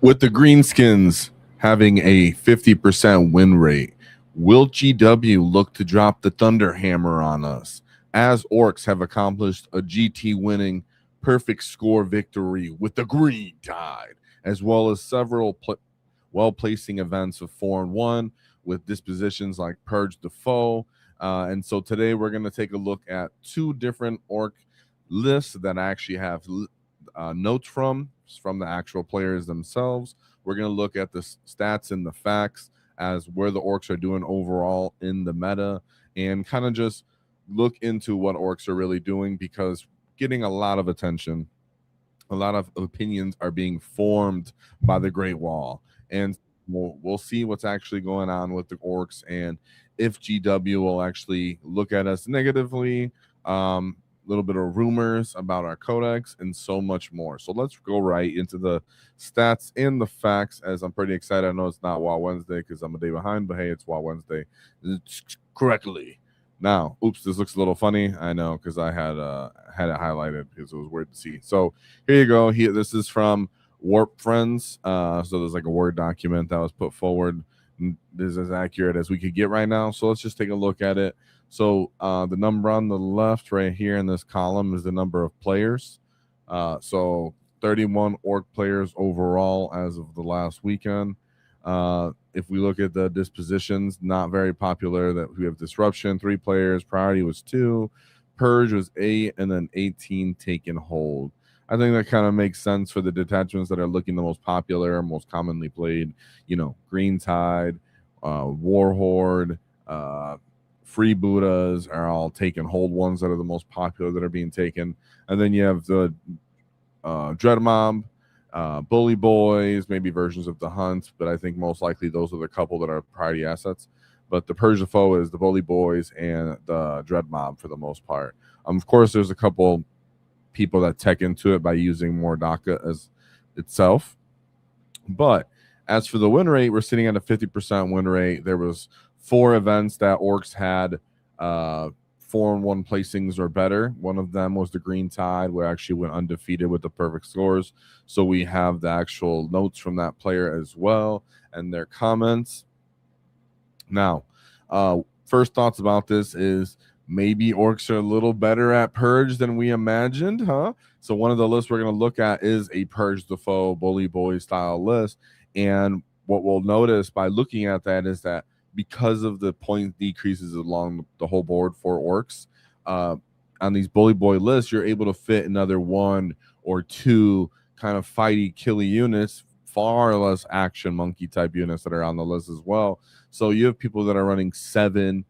With the Greenskins having a 50% win rate, will GW look to drop the thunder hammer on us, as Orks have accomplished a GT winning perfect score victory with the Green Tide, as well as several well-placing events of 4-1 with dispositions like Purge the Foe. And so today we're going to take a look at two different Ork lists that actually have notes from the actual players themselves. We're going to look at the stats and the facts as where the Orks are doing overall in the meta, and kind of just look into what Orks are really doing, because getting a lot of attention, a lot of opinions are being formed by the Great Wall, and we'll see what's actually going on with the Orks and if GW will actually look at us negatively, little bit of rumors about our codex, and so much more. So let's go right into the stats and the facts, as I'm pretty excited. I know it's not WAAAGH Wednesday because I'm a day behind, but hey, it's WAAAGH Wednesday correctly. Now, oops, this looks a little funny. I know, because I had it highlighted because it was weird to see. So here you go. Here, this is from Warp Friends. So there's like a Word document that was put forward. This is as accurate as we could get right now. So let's just take a look at it. So the number on the left right here in this column is the number of players. So 31 Ork players overall as of the last weekend. If we look at the dispositions, not very popular. That we have Disruption, 3 players. Priority was 2. Purge was 8, and then 18 Taken Hold. I think that kind of makes sense for the detachments that are looking the most popular, most commonly played. You know, Green Tide, Warhorde, Freebooters are all Taken Hold ones that are the most popular that are being taken. And then you have the Dread Mob, Bully Boys, maybe versions of the Hunt, but I think most likely those are the couple that are priority assets. But the Purge the Foe is the Bully Boys and the Dread Mob for the most part. Of course, there's a couple people that tech into it by using more DACA as itself. But as for the win rate, we're sitting at a 50% win rate. There was 4 events that Orks had 4-1 placings or better. One of them was the Green Tide, where actually went undefeated with the perfect scores. So we have the actual notes from that player as well and their comments. Now, first thoughts about this is maybe Orks are a little better at Purge than we imagined, huh? So one of the lists we're going to look at is a Purge the Foe, Bully Boy style list. And what we'll notice by looking at that is that because of the point decreases along the whole board for Orks, on these Bully Boy lists, you're able to fit another 1 or 2 kind of fighty, killy units, far less action monkey type units that are on the list as well. So you have people that are running 7,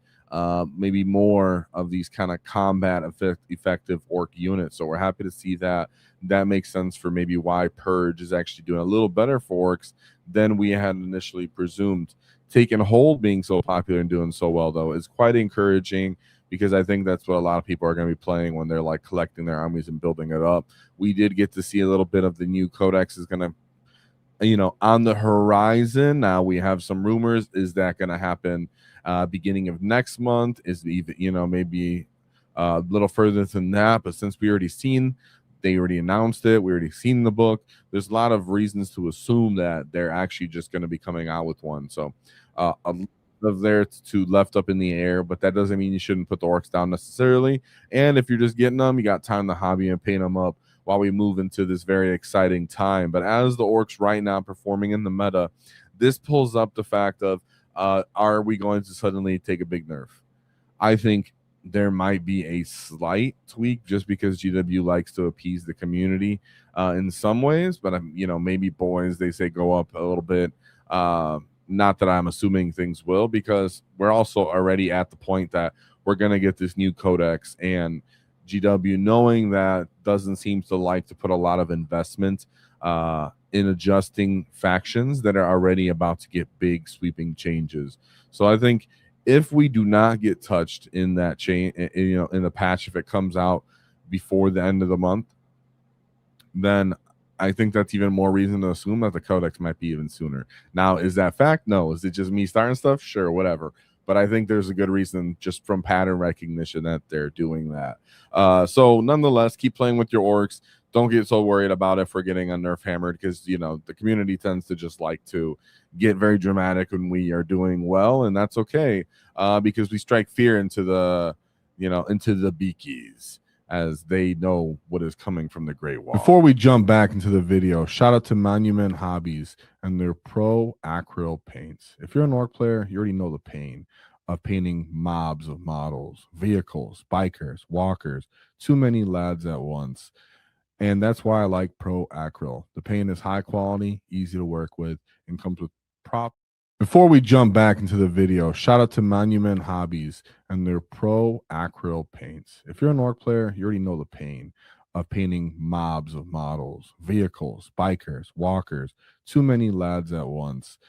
maybe more of these kind of combat effective Ork units. So we're happy to see that. That makes sense for maybe why Purge is actually doing a little better for Orks than we had initially presumed. Taken Hold being so popular and doing so well, though, is quite encouraging, because I think that's what a lot of people are going to be playing when they're like collecting their armies and building it up. We did get to see a little bit of the new codex is going to, you know, on the horizon. Now we have some rumors. Is that going to happen beginning of next month? Is even, you know, maybe a little further than that? But since we they already announced it, we already seen the book, there's a lot of reasons to assume that they're actually just going to be coming out with one. So a lot of there to left up in the air, but that doesn't mean you shouldn't put the Orks down necessarily. And if you're just getting them, you got time to hobby and paint them up while we move into this very exciting time. But as the Orks right now performing in the meta, this pulls up the fact of, are we going to suddenly take a big nerf? I think there might be a slight tweak just because GW likes to appease the community in some ways, but you know, maybe Boyz, they say go up a little bit. Not that I'm assuming things will, because we're also already at the point that we're going to get this new codex, and GW, knowing that, doesn't seem to like to put a lot of investment in adjusting factions that are already about to get big sweeping changes. So I think if we do not get touched in that chain, you know, in the patch, if it comes out before the end of the month, then I think that's even more reason to assume that the codex might be even sooner. Now, is that fact? No. Is it just me starting stuff? Sure, whatever. but I think there's a good reason just from pattern recognition that they're doing that. So nonetheless, keep playing with your orcs. Don't get so worried about if we're getting a nerf hammered, because the community tends to just like to get very dramatic when we are doing well, and that's okay, because we strike fear into the beakies, as they know what is coming from the Great Wall. Before we jump back into the video, shout out to Monument Hobbies and their Pro Acryl paints. If you're an orc player, you already know the pain of painting mobs of models, vehicles, bikers, walkers, too many lads at once. And that's why I like Pro Acryl. The paint is high quality, easy to work with, and comes with prop. Before we jump back into the video, shout out to Monument Hobbies and their Pro Acryl paints. If you're an orc player, you already know the pain of painting mobs of models, vehicles, bikers, walkers, too many lads at once.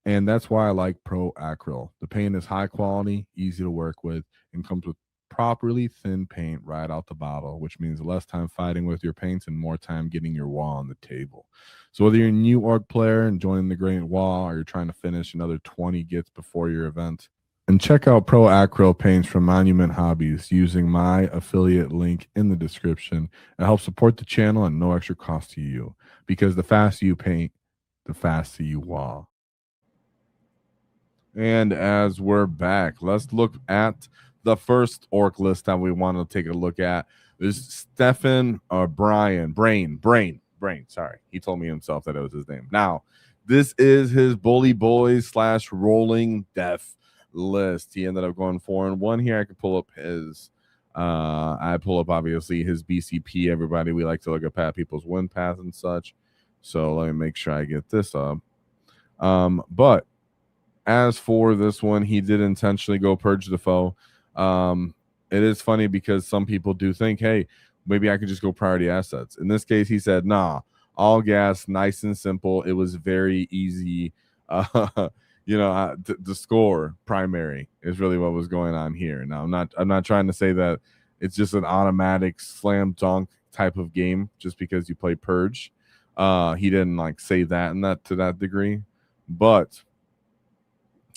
And that's why I like Pro Acryl. The paint is high quality, easy to work with, and comes with properly thin paint right out the bottle, which means less time fighting with your paints and more time getting your wall on the table. So whether you're a new orc player and joining the Great Wall, or you're trying to finish another 20 gets before your event, and check out Pro Acryl paints from Monument Hobbies using my affiliate link in the description. It helps support the channel and no extra cost to you, because the faster you paint, the faster you wall. And as we're back, let's look at the first orc list that we want to take a look at. Is Stefan or Brain. Sorry, he told me himself that it was his name. Now, this is his Bully Boys / Rolling Deff list. He ended up going 4-1 here. I could pull up his. I pull up obviously his BCP. Everybody, we like to look at people's win path and such. So let me make sure I get this up. But as for this one, he did intentionally go purge the foe. It is funny because some people do think, hey, maybe I could just go priority assets. In this case, he said, nah, all gas, nice and simple. It was very easy. The score primary is really what was going on here. Now, I'm not trying to say that it's just an automatic slam dunk type of game just because you play purge. He didn't say that to that degree, but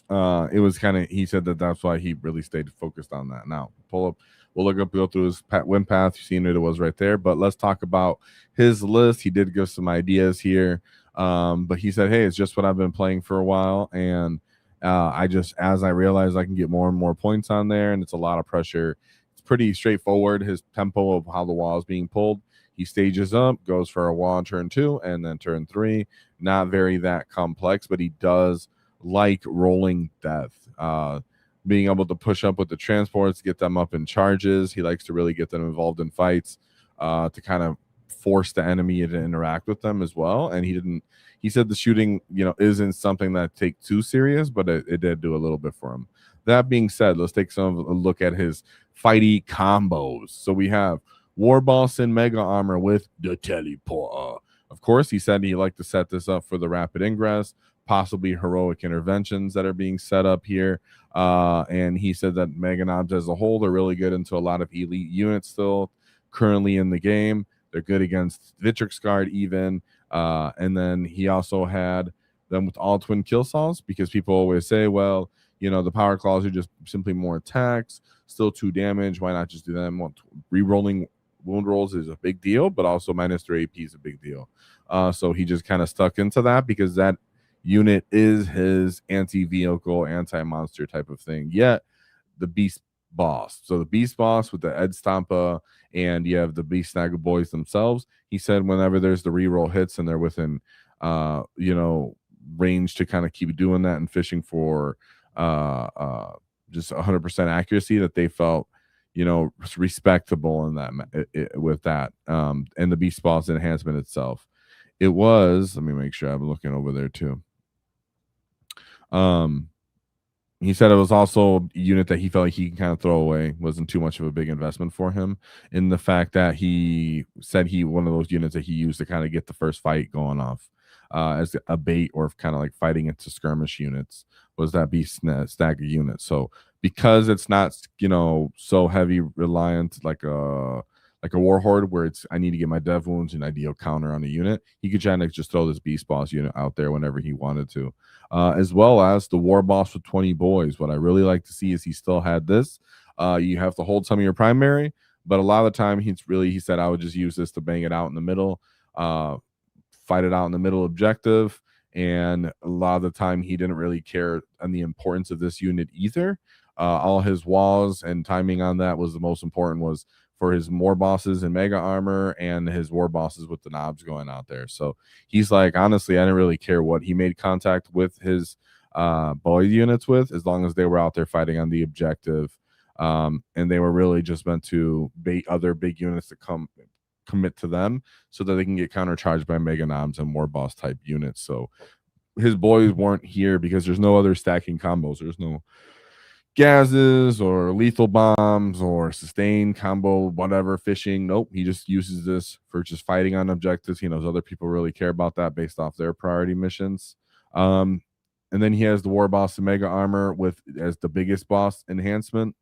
it was kind of, he said that's why he really stayed focused on that. Now, we'll go through his win path. You've seen it was right there, but let's talk about his list. He did give some ideas here, but he said, hey, it's just what I've been playing for a while, and as I realize I can get more and more points on there, and it's a lot of pressure. It's pretty straightforward, his tempo of how the wall is being pulled. He stages up, goes for a wall on turn 2, and then turn 3. Not very that complex, but he does like rolling death, being able to push up with the transports, get them up in charges. He likes to really get them involved in fights, to kind of force the enemy to interact with them as well. And he said the shooting, isn't something that take too serious, but it did do a little bit for him. That being said, let's take a look at his fighty combos. So we have War Boss and Mega Armor with the Teleporter. Of course, he said he liked to set this up for the rapid ingress, possibly heroic interventions that are being set up here. And he said that Mega Knobs as a whole, they're really good into a lot of elite units still currently in the game. They're good against Vitrix Guard even. And then he also had them with all twin kill saws, because people always say, well, the power claws are just simply more attacks, still 2 damage. Why not just do them? Re-rolling wound rolls is a big deal, but also -3 AP is a big deal. So he just kind of stuck into that, because that unit is his anti-vehicle, anti-monster type of thing. Yet the beast boss, so the beast boss with the Ed Stompa, and you have the beast snagger boys themselves. He said whenever there's the reroll hits and they're within range to kind of keep doing that and fishing for just 100% accuracy, that they felt respectable in that with that. And the beast boss enhancement itself, it was, let me make sure I'm looking over there too. He said it was also a unit that he felt like he can kind of throw away. Wasn't too much of a big investment for him, in the fact that he said one of those units that he used to kind of get the first fight going off as a bait, or kind of like fighting into skirmish units, was that beast stagger unit. So because it's not so heavy reliant like like a Warhorde where it's I need to get my dev wounds and I deal counter on a unit, he could try to just throw this Beast Boss unit out there whenever he wanted to. As well as the War Boss with 20 Boyz. What I really like to see is he still had this. You have to hold some of your primary, but a lot of the time he said I would just use this to bang it out in the middle, fight it out in the middle objective. And a lot of the time he didn't really care on the importance of this unit either. All his walls and timing on that was the most important, was for his war bosses and mega armor and his war bosses with the knobs going out there. So he's like, honestly, I didn't really care what he made contact with his Boyz units with, as long as they were out there fighting on the objective. And they were really just meant to bait other big units to commit to them so that they can get countercharged by mega knobs and war boss type units. So his Boyz weren't here because there's no other stacking combos. There's no gases or lethal bombs or sustain combo, whatever, fishing. Nope, he just uses this for just fighting on objectives. He knows other people really care about that based off their priority missions. And then he has the war boss and mega armor with as the biggest boss enhancement.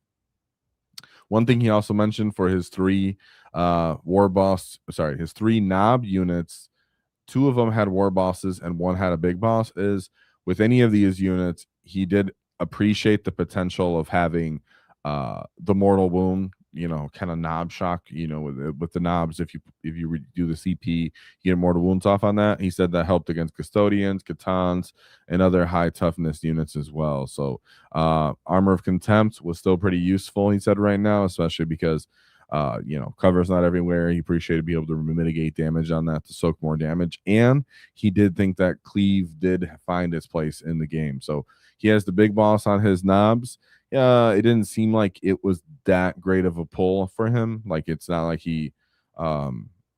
One thing he also mentioned for his three his three knob units, 2 of them had war bosses and 1 had a big boss, is with any of these units, he did appreciate the potential of having the mortal wound, kind of knob shock, with the knobs. If you do the CP, you get mortal wounds off on that. He said that helped against custodians, Katans, and other high toughness units as well. So armor of contempt was still pretty useful, he said, right now, especially because cover's not everywhere. He appreciated being able to mitigate damage on that to soak more damage. And he did think that cleave did find its place in the game. So he has the big boss on his knobs. It didn't seem like it was that great of a pull for him. Like, it's not like he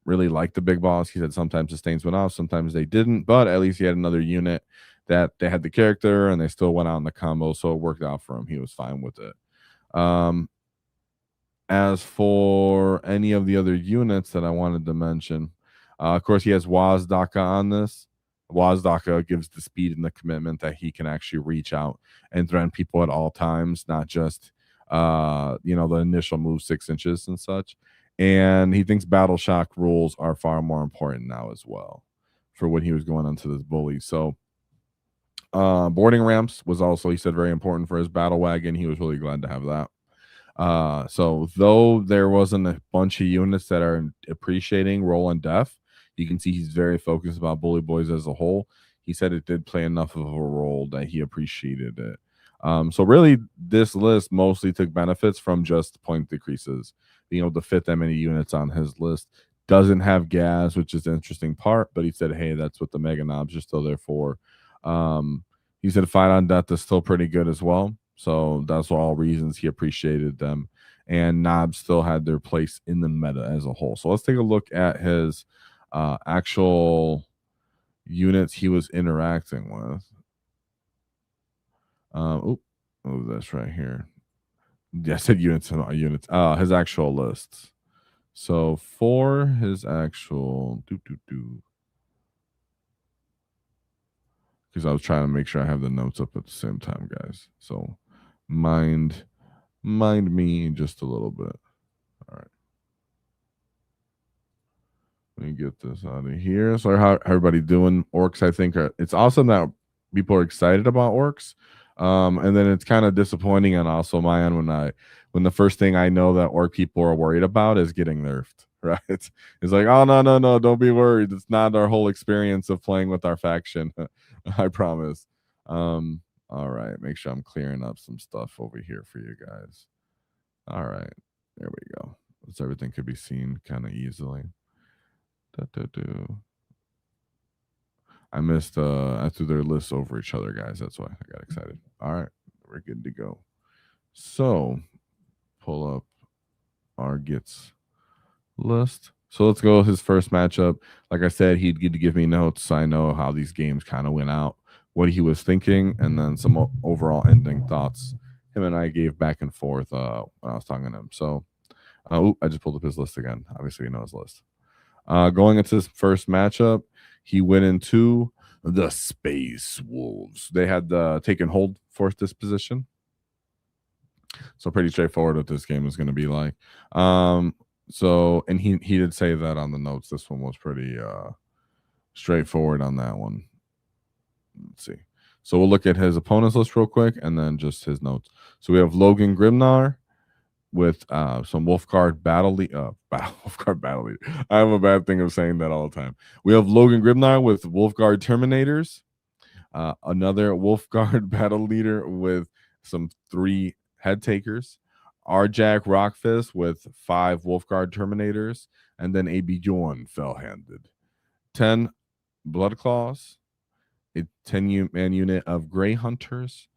really liked the big boss. He said sometimes the stains went off, sometimes they didn't, but at least he had another unit that they had the character and they still went out in the combo, so it worked out for him. He was fine with it. As for any of the other units that I wanted to mention, of course, he has WAAAGH on this. WAAAGH gives the speed and the commitment that he can actually reach out and threaten people at all times, not just the initial move 6 inches and such. And he thinks battle shock rules are far more important now as well for when he was going onto this bully. So boarding ramps was also, he said, very important for his battle wagon. He was really glad to have that. So though there wasn't a bunch of units that are appreciating Rollin Deff, you can see he's very focused about Bully Boyz as a whole. He said it did play enough of a role that he appreciated it. So really, this list mostly took benefits from just point decreases, being able to fit that many units on his list. Doesn't have gas, which is the interesting part, but he said, hey, that's what the mega knobs are still there for. He said fight on death is still pretty good as well. So that's all reasons he appreciated them. And knobs still had their place in the meta as a whole. So let's take a look at his actual units he was interacting with. That's right here. Yeah, I said units and not units. His actual lists. So for his actual because I was trying to make sure I have the notes up at the same time, guys. So mind me just a little bit. All right. Let me get this out of here. So how everybody doing? Orks, I think it's awesome that people are excited about Orks. And then it's kind of disappointing and also my end when the first thing I know that Ork people are worried about is getting nerfed, right? It's like, oh no, don't be worried. It's not our whole experience of playing with our faction. I promise. All right, make sure I'm clearing up some stuff over here for you guys. All right, there we go. So everything could be seen kind of easily. I missed I threw their lists over each other, guys. That's why I got excited. All right, we're good to go. So pull up our gets list. So let's go with his first matchup. Like I said, he'd get to give me notes so I know how these games kind of went out, what he was thinking, and then some overall ending thoughts him and I gave back and forth when I was talking to him. So I just pulled up his list again. Obviously, you know his list. Going into his first matchup, he went into the Space Wolves. They had the taken hold force disposition. So pretty straightforward what this game is going to be like. So, and he did say that on the notes. This one was pretty straightforward on that one. Let's see. So we'll look at his opponent's list real quick and then just his notes. So we have Logan Grimnar with some Wolfguard Battle Wolfguard Battle Leader. I have a bad thing of saying that all the time. We have Logan Grimnar with Wolfguard Terminators. Another Wolfguard Battle Leader with some 3 Head Takers. Arjack Rockfist with 5 Wolfguard Terminators. And then a Bjorn Fell-Handed. 10 Blood Claws. A 10-man unit of Grey Hunters,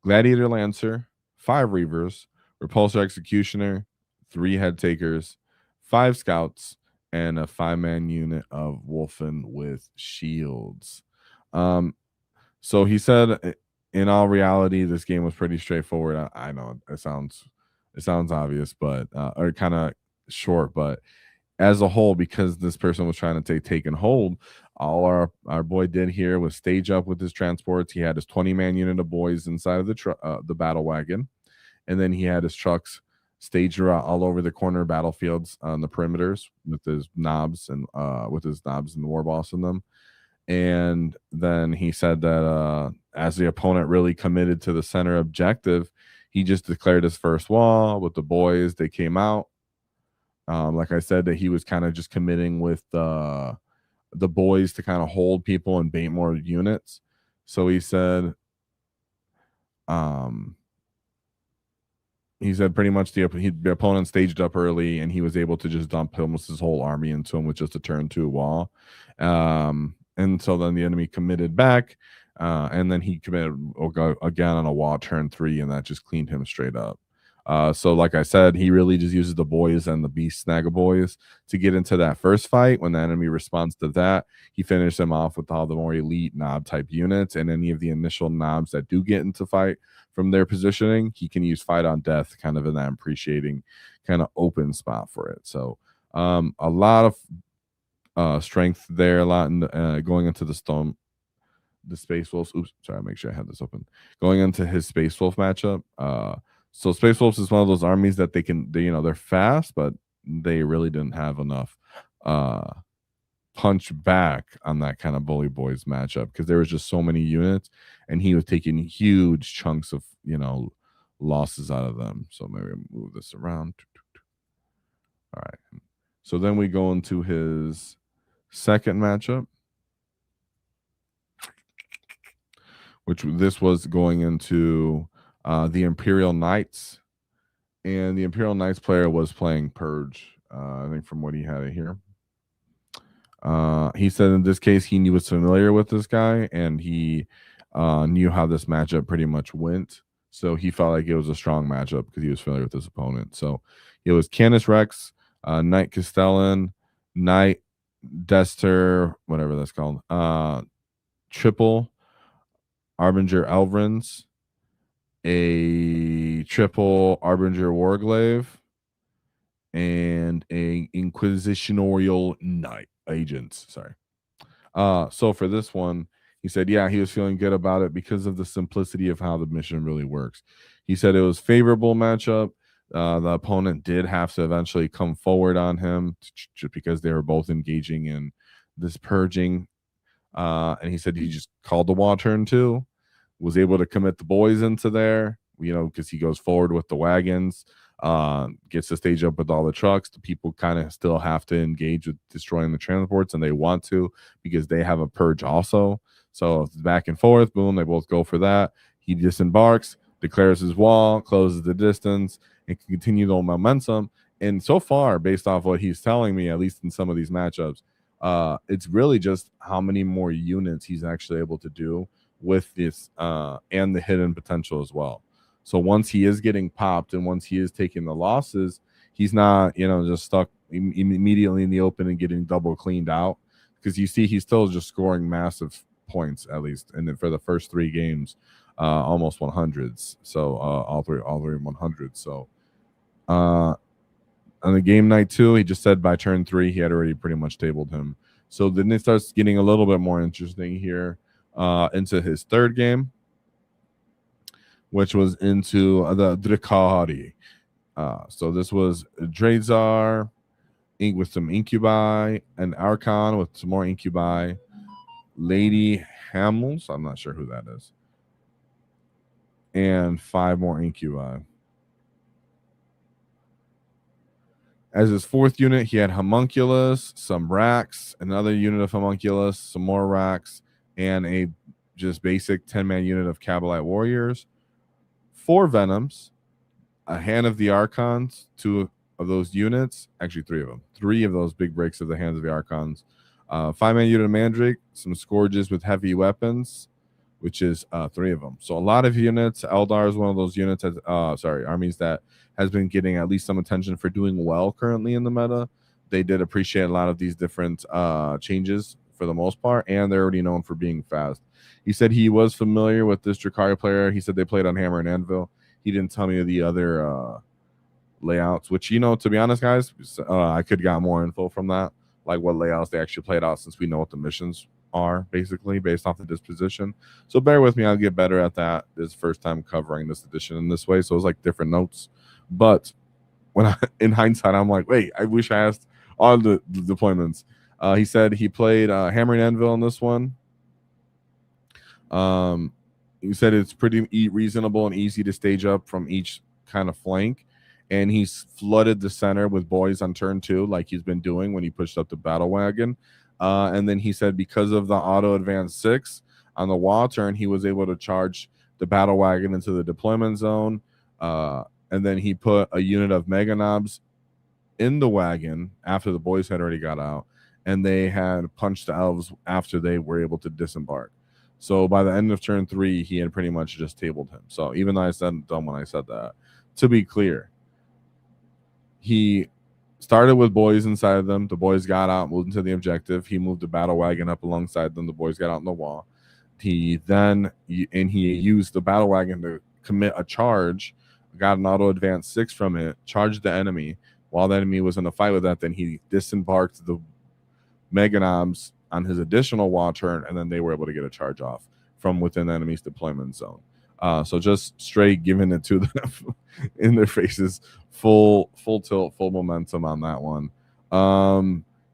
Gladiator Lancer, 5 Reavers, Repulsor Executioner, 3 Head Takers, 5 Scouts, and a 5-man unit of Wolfen with shields. So he said, in all reality, this game was pretty straightforward. I know it sounds obvious, but or kind of short, but as a whole, because this person was trying to take and hold, all our boy did here was stage up with his transports. He had his 20-man unit of Boyz inside of the battle wagon, and then he had his trucks staged all over the corner battlefields on the perimeters with his knobs and the war boss in them. And then he said that as the opponent really committed to the center objective, he just declared his first wall with the Boyz. They came out. Like I said, that he was kind of just committing with the Boyz to kind of hold people and bait more units. So he said pretty much the opponent staged up early, and he was able to just dump almost his whole army into him with just a turn 2 wall. And so then the enemy committed back, and then he committed again on a wall turn 3, and that just cleaned him straight up. So like I said, he really just uses the Boyz and the Beast Snagga Boyz to get into that first fight. When the enemy responds to that, he finishes them off with all the more elite knob type units, and any of the initial knobs that do get into fight from their positioning, he can use fight on death kind of in that appreciating kind of open spot for it. So a lot of strength there, a lot in going into the Space Wolves. Oops, sorry, make sure I had this open. Going into his Space Wolf matchup. So Space Wolves is one of those armies that they're fast, but they really didn't have enough punch back on that kind of Bully Boys matchup because there was just so many units, and he was taking huge chunks of losses out of them. So maybe I'll move this around. All right. So then we go into his second matchup, which this was going into the Imperial Knights, and the Imperial Knights player was playing Purge. I think from what he had it here. He said in this case he was familiar with this guy, and he knew how this matchup pretty much went. So he felt like it was a strong matchup because he was familiar with his opponent. So it was Canis Rex, Knight Castellan, Knight Dester, whatever that's called, triple Arbinger Elvrins, a triple Arbinger Warglaive, and a Inquisitorial Knight agent. Sorry. So for this one, he said, yeah, he was feeling good about it because of the simplicity of how the mission really works. He said it was favorable matchup. The opponent did have to eventually come forward on him just because they were both engaging in this purging. And he said he just called the wall turn 2, was able to commit the Boyz into there, because he goes forward with the wagons, gets the stage up with all the trucks. The people kind of still have to engage with destroying the transports, and they want to because they have a purge also. So back and forth, boom, they both go for that. He disembarks, declares his wall, closes the distance, and can continue the momentum. And so far, based off what he's telling me, at least in some of these matchups, it's really just how many more units he's actually able to do with this and the hidden potential as well. So once he is getting popped and once he is taking the losses, he's not, just stuck immediately in the open and getting double cleaned out, because you see he's still just scoring massive points, at least, and then for the first 3 games, almost 100s. So all three 100s. So on the game night 2, he just said by turn 3 he had already pretty much tabled him. So then it starts getting a little bit more interesting here into his third game, which was into the Drakari. So this was Drazar, with some Incubi, an Archon with some more Incubi, Lady Hamels, I'm not sure who that is, and 5 more Incubi. As his 4th unit, he had Homunculus, some Racks, another unit of Homunculus, some more Racks, and a just basic 10-man unit of Kabalite Warriors, 4 Venoms, a Hand of the Archons, 2 of those units, actually 3 of them, 3 of those big breaks of the Hands of the Archons, 5-man unit of Mandrake, some Scourges with heavy weapons, which is 3 of them. So a lot of units. Eldar is one of those units, armies that has been getting at least some attention for doing well currently in the meta. They did appreciate a lot of these different changes for the most part, and they're already known for being fast. He said he was familiar with this Drukhari player. He said they played on Hammer and Anvil. He didn't tell me the other layouts, which, to be honest, guys, I could got more info from that, like what layouts they actually played out, since we know what the missions are basically based off the disposition. So bear with me, I'll get better at that. This is first time covering this edition in this way, so it's like different notes. But when in hindsight, I'm like, wait, I wish I asked all the deployments. He said he played Hammer and Anvil in this one. He said it's pretty reasonable and easy to stage up from each kind of flank, and he's flooded the center with Boyz on turn 2, like he's been doing when he pushed up the battle wagon. And then he said because of the auto advance 6 on the WAAAGH turn, he was able to charge the battle wagon into the deployment zone. And then he put a unit of Mega Knobs in the wagon after the Boyz had already got out, and they had punched the elves after they were able to disembark. So by the end of turn 3, he had pretty much just tabled him. So even though I said dumb when I said that, to be clear, he started with Boyz inside of them. The Boyz got out, moved into the objective. He moved the battle wagon up alongside them. The Boyz got out in the wall. He used the battle wagon to commit a charge, got an auto advance 6 from it, charged the enemy. While the enemy was in a fight with that, then he disembarked the Mega Knobs on his additional WAAAGH turn, and then they were able to get a charge off from within the enemy's deployment zone. So just straight giving it to them in their faces, full tilt, full momentum on that one.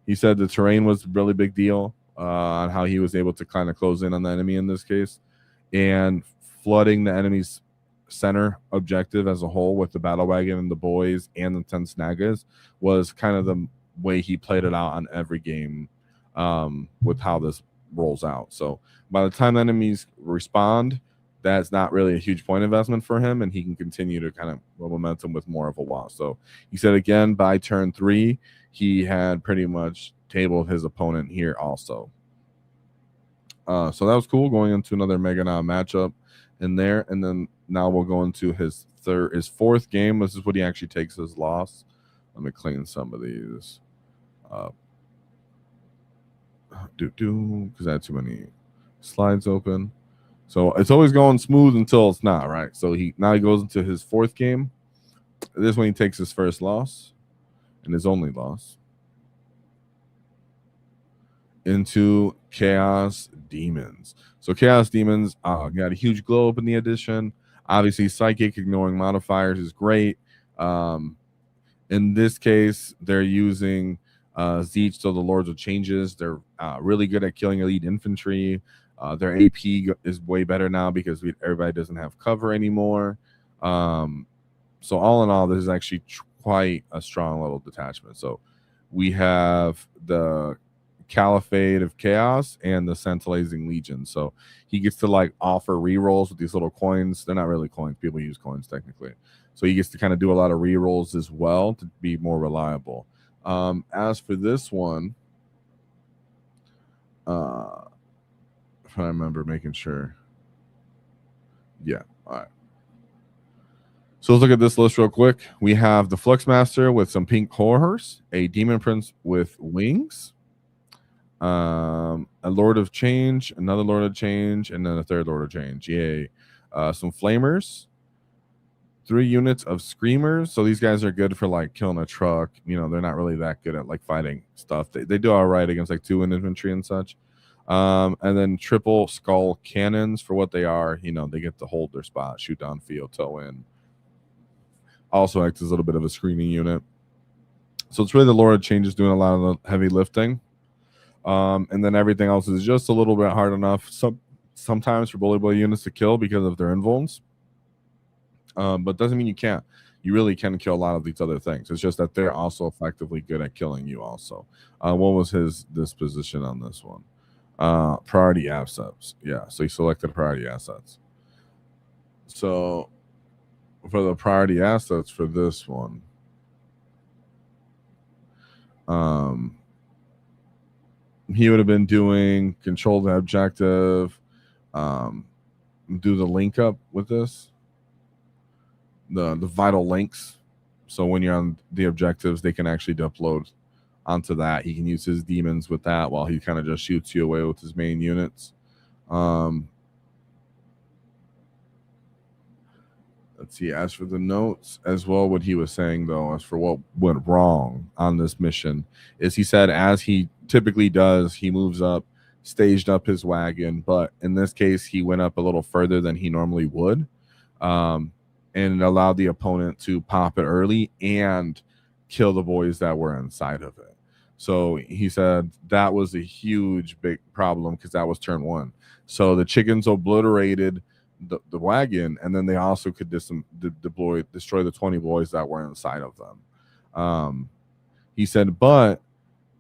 He said the terrain was a really big deal on how he was able to kind of close in on the enemy in this case, and flooding the enemy's center objective as a whole with the battle wagon and the Boyz and the 10 Snagas was kind of the way he played it out on every game with how this rolls out. So by the time the enemies respond, that's not really a huge point investment for him, and he can continue to kind of build momentum with more of a WAAAGH. So he said again, by turn 3, he had pretty much tabled his opponent here also. So that was cool, going into another Mega Knob matchup in there. And then now we'll go into his 4th game. This is what he actually takes as loss. Let me clean some of these up. Because I had too many slides open. So it's always going smooth until it's not, right? So now he goes into his 4th game. This is when he takes his first loss and his only loss into Chaos Demons. So Chaos Demons got a huge glow up in the edition. Obviously, Psychic ignoring modifiers is great. In this case, they're using Zeech, so the Lords of Changes. They're really good at killing elite infantry. Their AP is way better now because everybody doesn't have cover anymore. So all in all, this is actually quite a strong little detachment. So we have the Caliphate of Chaos and the Centralizing Legion. So he gets to like offer rerolls with these little coins. They're not really coins. People use coins technically. So he gets to kind of do a lot of rerolls as well to be more reliable. As for this one, if I remember making sure. Yeah. All right. So let's look at this list real quick. We have the Fluxmaster with some pink horrors, a Demon Prince with wings, a Lord of Change, another Lord of Change, and then a third Lord of Change. Yay. Some Flamers, 3 units of Screamers. So these guys are good for like killing a truck. You know, they're not really that good at like fighting stuff. They do all right against like 2 in infantry and such. And then triple skull cannons for what they are. You know, they get to hold their spot, shoot down field, tow in. Also acts as a little bit of a screening unit. So it's really the Lord of Changes doing a lot of the heavy lifting. And then everything else is just a little bit hard enough sometimes for Bully Boy units to kill because of their invulns. But doesn't mean you can't. You really can kill a lot of these other things. It's just that they're also effectively good at killing you also. What was his disposition on this one? Priority assets. Yeah, so he selected priority assets. So for the priority assets for this one, he would have been doing control the objective, do the link up with this, the vital links. So when you're on the objectives, they can actually upload onto that. He can use his demons with that while he kind of just shoots you away with his main units. Let's see. As for the notes as well, what he was saying, though, as for what went wrong on this mission, is he said, as he typically does, he moves up, staged up his wagon. But in this case, he went up a little further than he normally would, and allowed the opponent to pop it early and kill the boys that were inside of it. So he said that was a huge, big problem because that was turn one. So the chickens obliterated the wagon, and then they also could destroy the 20 boys that were inside of them. He said, but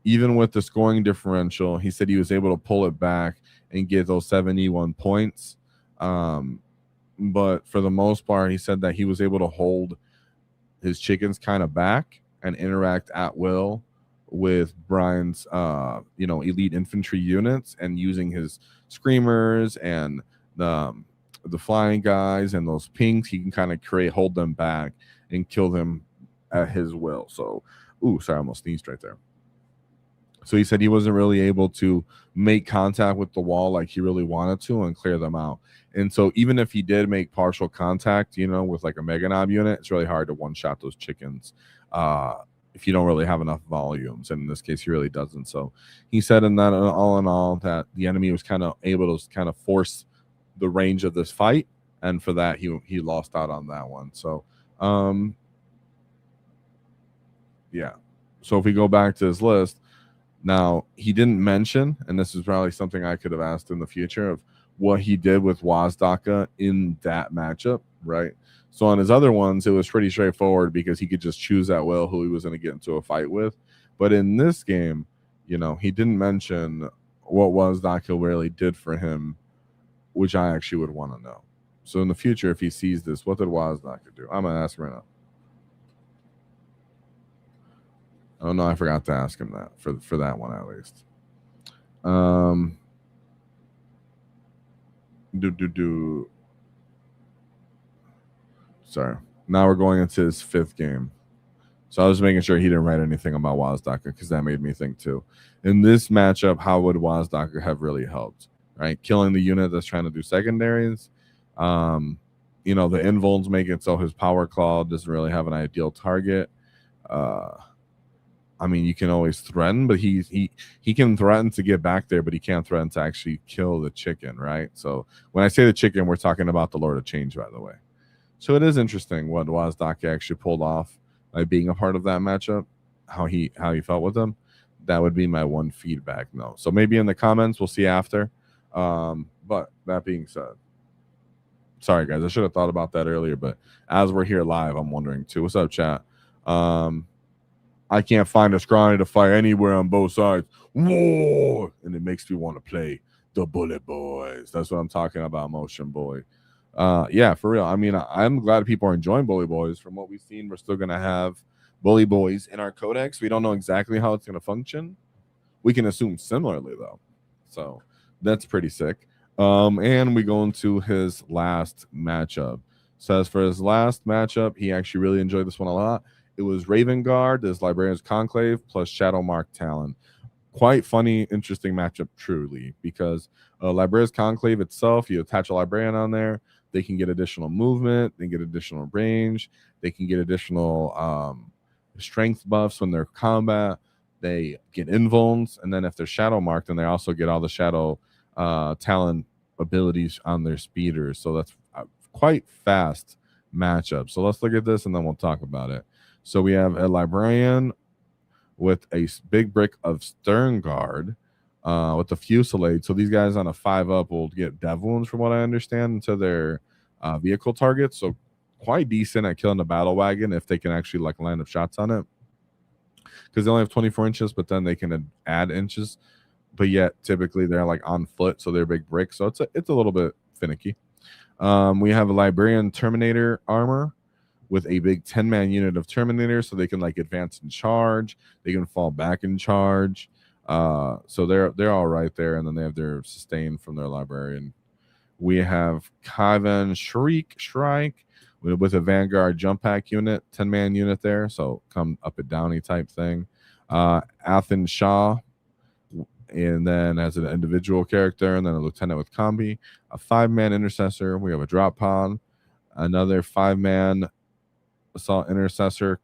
even with the scoring differential, he said he was able to pull it back and get those 71 points. But for the most part, he said that he was able to hold his chickens kind of back and interact at will with Brian's elite infantry units, and using his screamers and the flying guys and those pinks, he can kind of hold them back and kill them at his will. So, sorry, I almost sneezed right there. So he said he wasn't really able to make contact with the wall like he really wanted to and clear them out. And so even if he did make partial contact, with like a Mega Knob unit, it's really hard to one-shot those chickens if you don't really have enough volumes. And in this case, he really doesn't. So he said in all that the enemy was kind of able to kind of force the range of this fight. And for that, he lost out on that one. So, yeah. So if we go back to his list, now, he didn't mention, and this is probably something I could have asked in the future, of what he did with WAAAGH in that matchup, right? So on his other ones, it was pretty straightforward because he could just choose at will who he was going to get into a fight with. But in this game, he didn't mention what WAAAGH really did for him, which I actually would want to know. So in the future, if he sees this, what did WAAAGH do? I'm going to ask him right now. Oh no, I forgot to ask him that for that one at least. Sorry. Now we're going into his 5th game. So I was making sure he didn't write anything about WAAAGH because that made me think too. In this matchup, how would WAAAGH have really helped? Right? Killing the unit that's trying to do secondaries. The invulns make it so his power claw doesn't really have an ideal target. I mean, you can always threaten, but he can threaten to get back there, but he can't threaten to actually kill the chicken, right? So when I say the chicken, we're talking about the Lord of Change, by the way. So it is interesting what WAAAGH actually pulled off by being a part of that matchup, how he felt with them. That would be my one feedback note. So maybe in the comments, we'll see after. But that being said, sorry, guys, I should have thought about that earlier, but as we're here live, I'm wondering too. What's up, chat? I can't find a scrawny to fight anywhere on both sides. Whoa! And it makes me want to play the Bullet Boys. That's what I'm talking about, Motion Boy. Yeah, for real. I mean, I'm glad people are enjoying Bully Boys. From what we've seen, we're still going to have Bully Boys in our codex. We don't know exactly how it's going to function. We can assume similarly, though. So that's pretty sick. And we go into his last matchup. Says for his last matchup, he actually really enjoyed this one a lot. It was Raven Guard, this Librarian's Conclave, plus Shadow Mark Talon. Quite funny, interesting matchup, truly, because Librarian's Conclave itself, you attach a Librarian on there, they can get additional movement, they get additional range, they can get additional strength buffs when they're combat, they get invulns, and then if they're Shadow Marked, then they also get all the Shadow Talon abilities on their speeders. So that's quite fast matchup. So let's look at this, and then we'll talk about it. So we have a Librarian with a big brick of stern guard with the fusillade. So these guys on a 5-up will get dev wounds, from what I understand, into their vehicle targets. So quite decent at killing the battle wagon if they can actually like line up shots on it, because they only have 24 inches, but then they can add inches. But yet typically they're like on foot, so they're big bricks. So it's a little bit finicky. We have a Librarian Terminator armor with a big 10-man unit of Terminator, so they can like advance and charge. They can fall back and charge. So they're all right there, and then they have their sustain from their Librarian. We have Kaiven Shrike with a Vanguard jump pack unit, 10-man unit there, so come up and downy type thing. Athen Shaw, and then as an individual character, and then a lieutenant with combi, a 5-man intercessor. We have a drop pod, another 5-man assault intercessor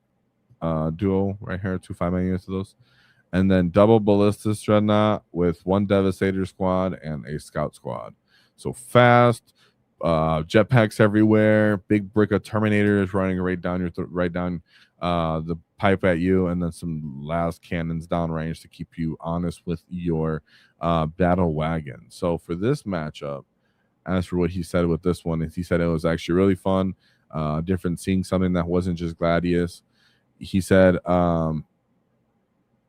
duo right here, 2 5-man units of those, and then double ballistas dreadnought with 1 devastator squad and a scout squad. So fast, jetpacks everywhere, big brick of Terminators running right down the pipe at you, and then some last cannons downrange to keep you honest with your battle wagon. So for this matchup, as for what he said with this one, he said it was actually really fun, different, seeing something that wasn't just Gladius. He said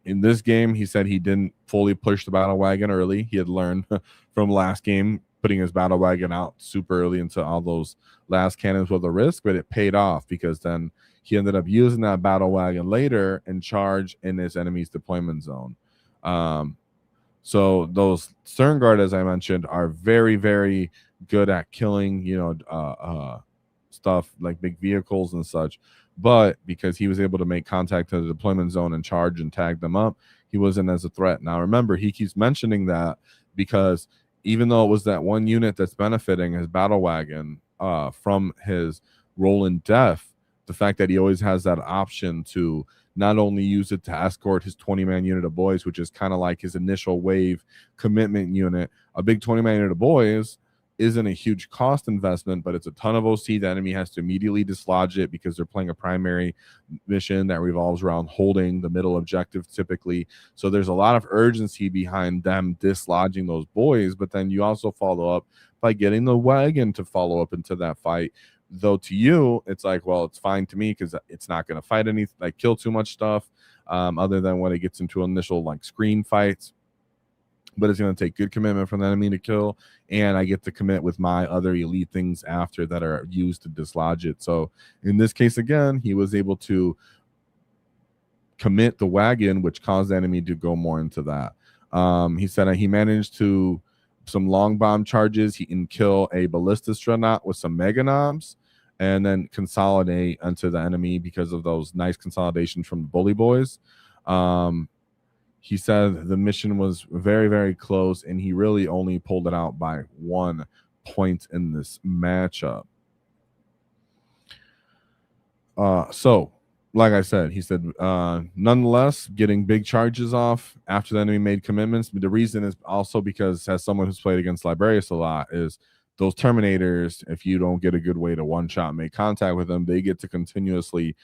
in this game, he said he didn't fully push the battle wagon early. He had learned from last game, putting his battle wagon out super early into all those last cannons was a risk, but it paid off, because then he ended up using that battle wagon later and charge in his enemy's deployment zone. So those stern guard, as I mentioned, are very, very good at killing, stuff like big vehicles and such. But because he was able to make contact to the deployment zone and charge and tag them up, he wasn't as a threat. Now, remember, he keeps mentioning that because even though it was that one unit that's benefiting his battle wagon from his Rollin Deff, the fact that he always has that option to not only use it to escort his 20-man unit of Boyz, which is kind of like his initial wave commitment unit. A big 20-man unit of Boyz isn't a huge cost investment, but it's a ton of OC. The enemy has to immediately dislodge it because they're playing a primary mission that revolves around holding the middle objective typically. So there's a lot of urgency behind them dislodging those Boyz, but then you also follow up by getting the wagon to follow up into that fight. Though to you, it's like, well, it's fine to me because it's not going to fight anything, like kill too much stuff, other than when it gets into initial like screen fights. But it's going to take good commitment from the enemy to kill, and I get to commit with my other elite things after that are used to dislodge it. So in this case, again, he was able to commit the wagon, which caused the enemy to go more into that. He said he managed to some long bomb charges. He can kill a ballista dreadnought with some mega knobs, and then consolidate onto the enemy because of those nice consolidations from the bully boys. He said the mission was very, very close, and he really only pulled it out by 1 point in this matchup. So, like I said, he said, nonetheless, getting big charges off after the enemy made commitments. But the reason is also because, as someone who's played against Librarius a lot, is those Terminators, if you don't get a good way to one-shot make contact with them, they get to continuously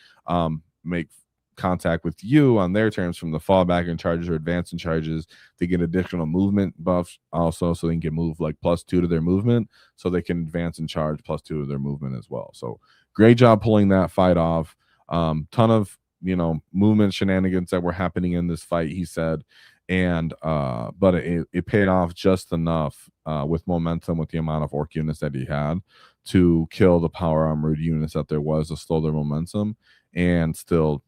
make contact with you on their terms from the fallback and charges or advance and charges. They get additional movement buffs also, so they can get moved like +2 to their movement, so they can advance and charge +2 to their movement as well. So great job pulling that fight off. Ton of movement shenanigans that were happening in this fight, he said, and but it paid off just enough with momentum, with the amount of Ork units that he had to kill the power armored units that there was, to slow their momentum, and still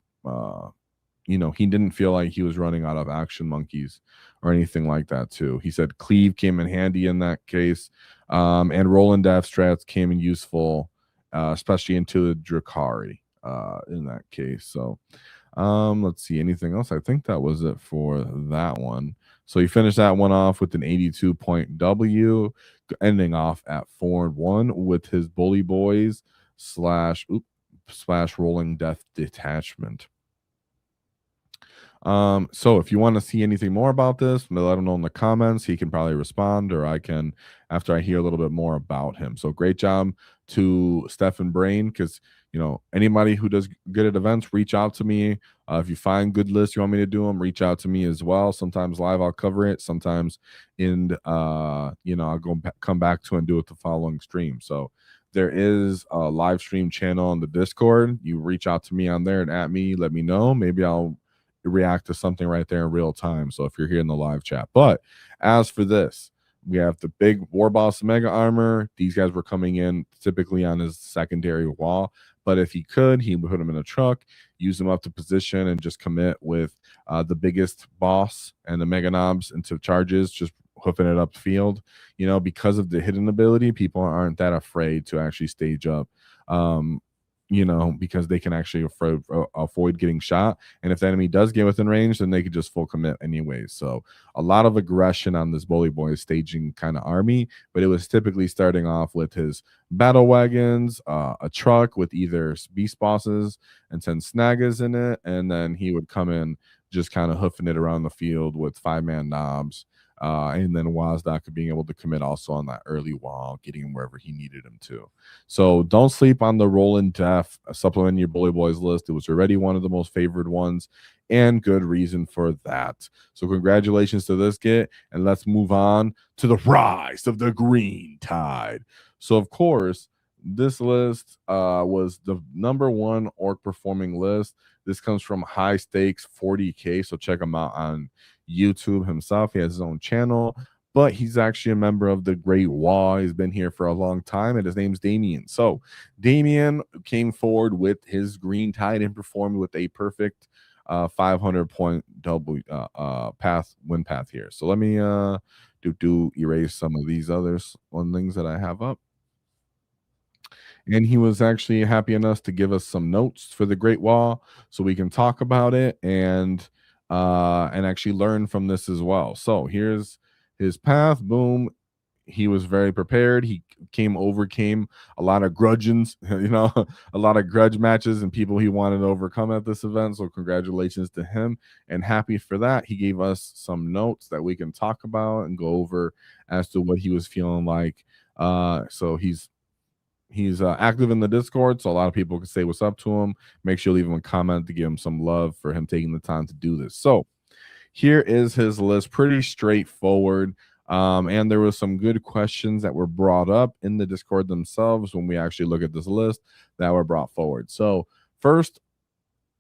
he didn't feel like he was running out of action monkeys or anything like that too. He said cleave came in handy in that case, and Rollin Deff strats came in useful, especially into the Drakari in that case. So let's see, anything else? I think that was it for that one. So he finished that one off with an 82-point W, ending off at 4-1 with his bully boys / Rolling Death detachment. So if you want to see anything more about this, let him know in the comments. He can probably respond, or I can after I hear a little bit more about him. So great job to Stephen Brain, because anybody who does good at events, reach out to me. If you find good lists you want me to do them, reach out to me as well. Sometimes live I'll cover it. Sometimes I'll come back to and do it the following stream. So there is a live stream channel on the Discord. You reach out to me on there and at me, let me know. Maybe I'll react to something right there in real time. So if you're here in the live chat. But as for this, we have the big War Boss Mega Armor. These guys were coming in typically on his secondary wall. But if he could, he would put them in a truck, use them up to position, and just commit with the biggest boss and the Mega Knobs into charges, just hoofing it up the field. Because of the hidden ability, people aren't that afraid to actually stage up. Because they can actually avoid getting shot. And if the enemy does get within range, then they could just full commit anyways. So a lot of aggression on this Bully Boy staging kind of army, but it was typically starting off with his battle wagons, a truck with either beast bosses and 10 snaggers in it, and then he would come in just kind of hoofing it around the field with 5-man knobs. And then WAAAGH being able to commit also on that early wall, getting him wherever he needed him to. So don't sleep on the Rollin Deff, supplement your Bully Boys list. It was already one of the most favored ones, and good reason for that. So congratulations to this kit, and let's move on to the rise of the Green Tide. So of course, this list was the #1 orc performing list. This comes from High Stakes 40K, so check him out on YouTube himself. He has his own channel, but he's actually a member of the Great WAAAGH. He's been here for a long time, and his name's Damian. So Damian came forward with his Green Tide and performed with a perfect 500-point double win path here. So let me erase some of these other things that I have up. And he was actually happy enough to give us some notes for the Great Wall so we can talk about it and actually learn from this as well. So here's his path. Boom. He was very prepared. He overcame a lot of grudges, a lot of grudge matches and people he wanted to overcome at this event. So congratulations to him, and happy for that. He gave us some notes that we can talk about and go over as to what he was feeling like. So he's active in the Discord, so a lot of people can say what's up to him. Make sure you leave him a comment to give him some love for him taking the time to do this. So here is his list, pretty straightforward. And there was some good questions that were brought up in the Discord themselves when we actually look at this list that were brought forward. So first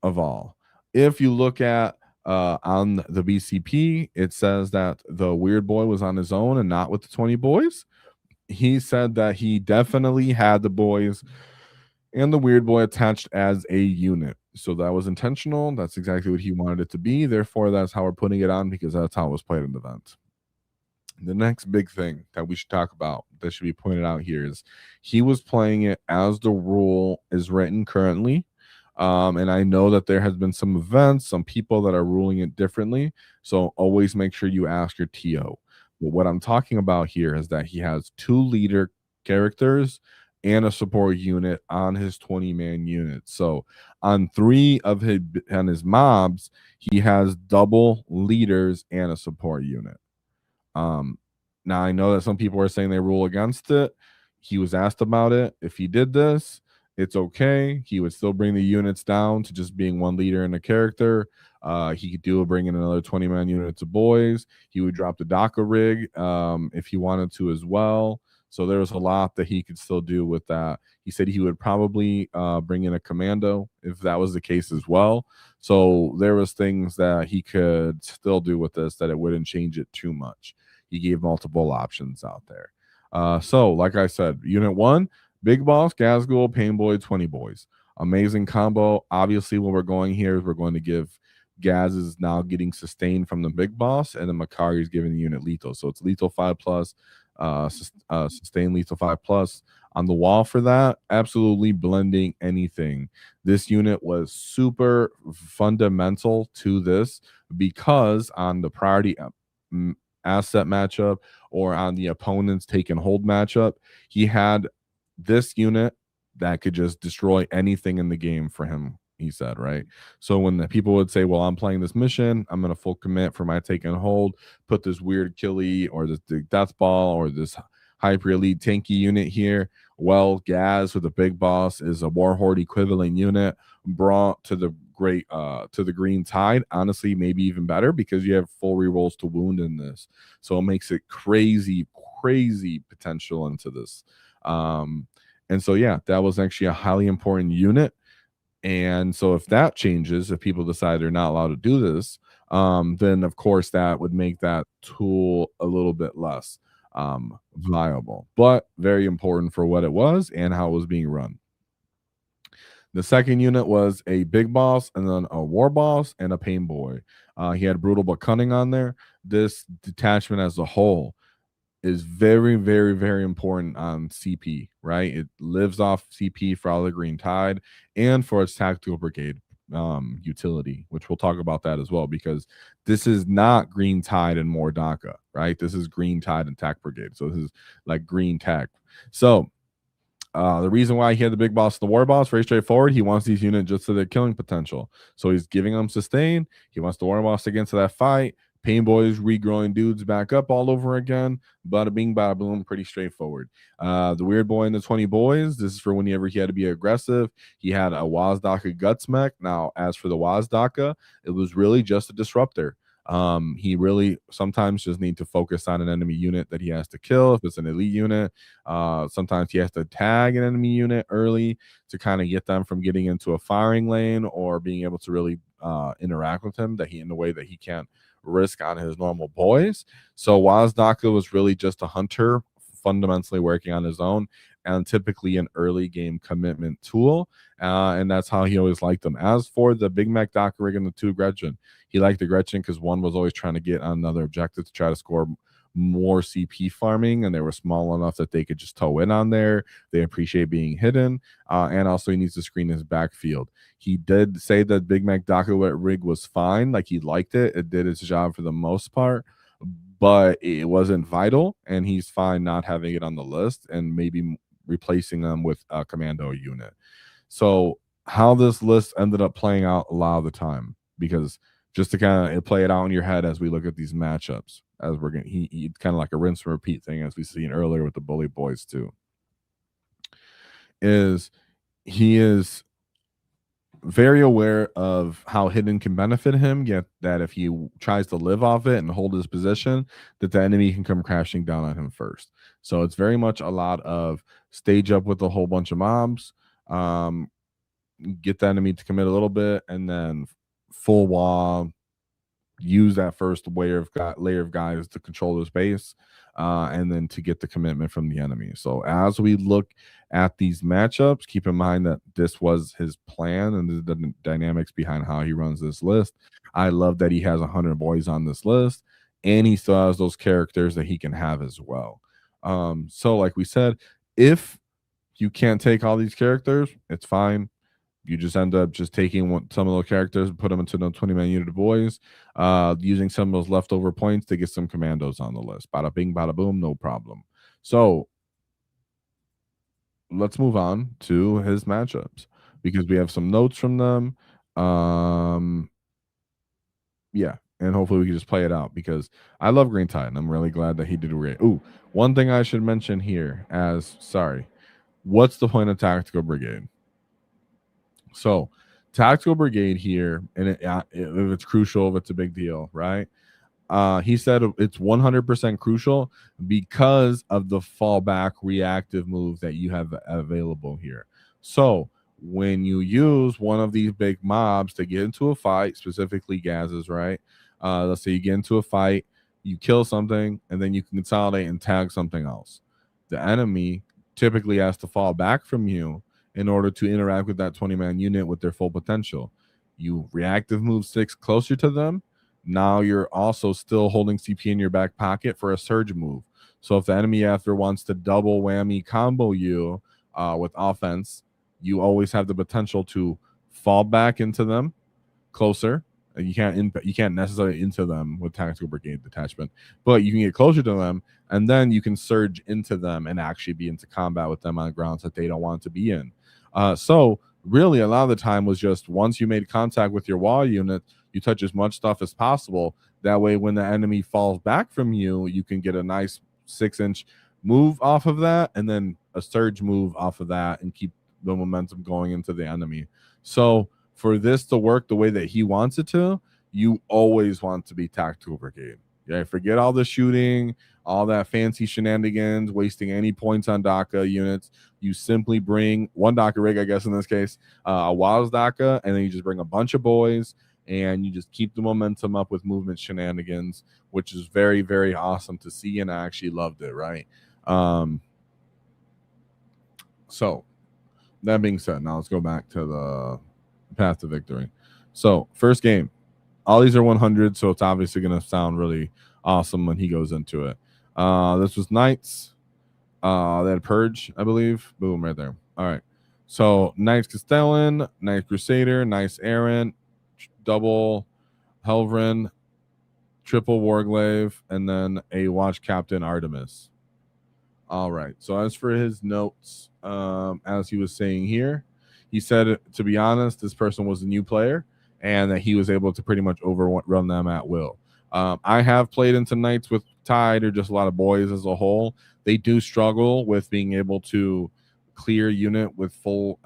of all, if you look at on the BCP, it says that the Weird Boy was on his own and not with the 20 boys. He said that he definitely had the boys and the Weird Boy attached as a unit. So that was intentional. That's exactly what he wanted it to be. Therefore, that's how we're putting it on, because that's how it was played in the event. The next big thing that we should talk about that should be pointed out here is he was playing it as the rule is written currently. And I know that there has been some events, some people that are ruling it differently. So always make sure you ask your TO. But what I'm talking about here is that he has 2 leader characters and a support unit on his 20-man unit. So on 3 of his mobs, he has double leaders and a support unit. Now I know that some people are saying they rule against it. He was asked about it. If he did this, it's okay. He would still bring the units down to just being 1 leader and a character. He could bring in another 20-man unit to Boyz. He would drop the DACA rig if he wanted to as well. So there was a lot that he could still do with that. He said he would probably bring in a commando if that was the case as well. So there was things that he could still do with this that it wouldn't change it too much. He gave multiple options out there. So like I said, Unit 1, Big Boss, Gazgul, Pain Boy, 20 boys. Amazing combo. Obviously, what we're going here is we're going to give Gaz is now getting sustained from the Big Boss, and then Makari is giving the unit lethal. So it's lethal 5+, sustain lethal 5+ on the wall for that. Absolutely blending anything. This unit was super fundamental to this, because on the priority asset matchup or on the opponent's take and hold matchup, he had this unit that could just destroy anything in the game for him. he said, right? So when the people would say, well, I'm playing this mission, I'm going to full commit for my take and hold, put this weird Achilly or this death ball or this hyper elite tanky unit here. Well, Gaz with the big boss is a Warhorde equivalent unit brought to the green tide. Honestly, maybe even better because you have full rerolls to wound in this, so it makes it crazy potential into this. And so yeah, that was actually a highly important unit. And so if that changes, if people decide they're not allowed to do this, then of course that would make that tool a little bit less viable, but very important for what it was and how it was being run. The second unit was a big boss and then a war boss and a pain boy. He had brutal but cunning on there. This detachment as a whole is very, very, very important on CP, right? It lives off CP for all the green tide and for its tactical brigade utility, which we'll talk about that as well, because this is not green tide and more DACA, right? This is green tide and tac brigade. So this is like green tac. So the reason why he had the big boss and the war boss, very straightforward. He wants these units just to their killing potential. So he's giving them sustain. He wants the war boss to get into that fight. Pain boys regrowing dudes back up all over again. Bada bing, bada boom, pretty straightforward. The weird boy and the 20 boys, this is for whenever he had to be aggressive. He had a WAAAGH Guts mech. Now, as for the WAAAGH, it was really just a disruptor. He really sometimes just need to focus on an enemy unit that he has to kill. If it's an elite unit, sometimes he has to tag an enemy unit early to kind of get them from getting into a firing lane or being able to really interact with him in a way that he can't risk on his normal boys. So WAAAGH was really just a hunter fundamentally working on his own and typically an early game commitment tool. And that's how he always liked them. As for the Big Mac Docker Rig and the 2 Gretchen, he liked the Gretchen because one was always trying to get on another objective to try to score more CP farming, and they were small enough that they could just tow in on there. They appreciate being hidden, and also he needs to screen his backfield. He did say that Big Mac Docker Rig was fine, like he liked it. It did its job for the most part, but it wasn't vital, and he's fine not having it on the list and maybe replacing them with a commando unit. So how this list ended up playing out a lot of the time, because just to kind of play it out in your head as we look at these matchups, as we're going, he kind of like a rinse and repeat thing, as we seen earlier with the bully boys too, is he is very aware of how hidden can benefit him, yet that if he tries to live off it and hold his position, that the enemy can come crashing down on him first. So it's very much a lot of stage up with a whole bunch of mobs, get the enemy to commit a little bit, and then full wall, use that first layer of guys to control the space, and then to get the commitment from the enemy. So as we look at these matchups, keep in mind that this was his plan and the dynamics behind how he runs this list. I love that he has 100 boys on this list, and he still has those characters that he can have as well. So like we said, if you can't take all these characters, it's fine. You just end up just taking some of those characters and put them into the 20-man unit of boys, using some of those leftover points to get some commandos on the list. Bada bing, bada boom, no problem. So let's move on to his matchups, because we have some notes from them. Yeah, and hopefully we can just play it out, because I love Green Tide, and I'm really glad that he did great. Ooh, one thing I should mention here what's the point of Tactical Brigade? So Tactical Brigade here, and if it's crucial, if it's a big deal, right? He said it's 100% crucial because of the fallback reactive move that you have available here. So when you use one of these big mobs to get into a fight, specifically Gaz's, right? Let's say you get into a fight, you kill something, and then you can consolidate and tag something else. The enemy typically has to fall back from you in order to interact with that 20-man unit with their full potential. You reactive move 6 closer to them. Now you're also still holding CP in your back pocket for a surge move. So if the enemy after wants to double whammy combo you with offense, you always have the potential to fall back into them closer. You can't necessarily into them with Tactical Brigade detachment, but you can get closer to them, and then you can surge into them and actually be into combat with them on grounds that they don't want to be in. So really a lot of the time was just once you made contact with your wall unit, you touch as much stuff as possible. That way, when the enemy falls back from you, you can get a nice 6-inch move off of that, and then a surge move off of that, and keep the momentum going into the enemy. So for this to work the way that he wants it to, you always want to be tactical brigade. Yeah, forget all the shooting, all that fancy shenanigans, wasting any points on DACA units. You simply bring one DACA rig, I guess in this case, a WAAAGH DACA, and then you just bring a bunch of boys, and you just keep the momentum up with movement shenanigans, which is very, very awesome to see, and I actually loved it, right? So that being said, now let's go back to the path to victory. So first game, all these are 100, so it's obviously going to sound really awesome when he goes into it. This was Knights. They had Purge, I believe. Boom, right there. All right. So Knights Castellan, Knights Crusader, Knights Errant, double Helvrin, triple Warglaive, and then a Watch Captain Artemis. All right. So as for his notes, as he was saying here, he said, to be honest, this person was a new player and that he was able to pretty much overrun them at will. I have played into Knights with Tide or just a lot of boys as a whole. They do struggle with being able to clear unit with full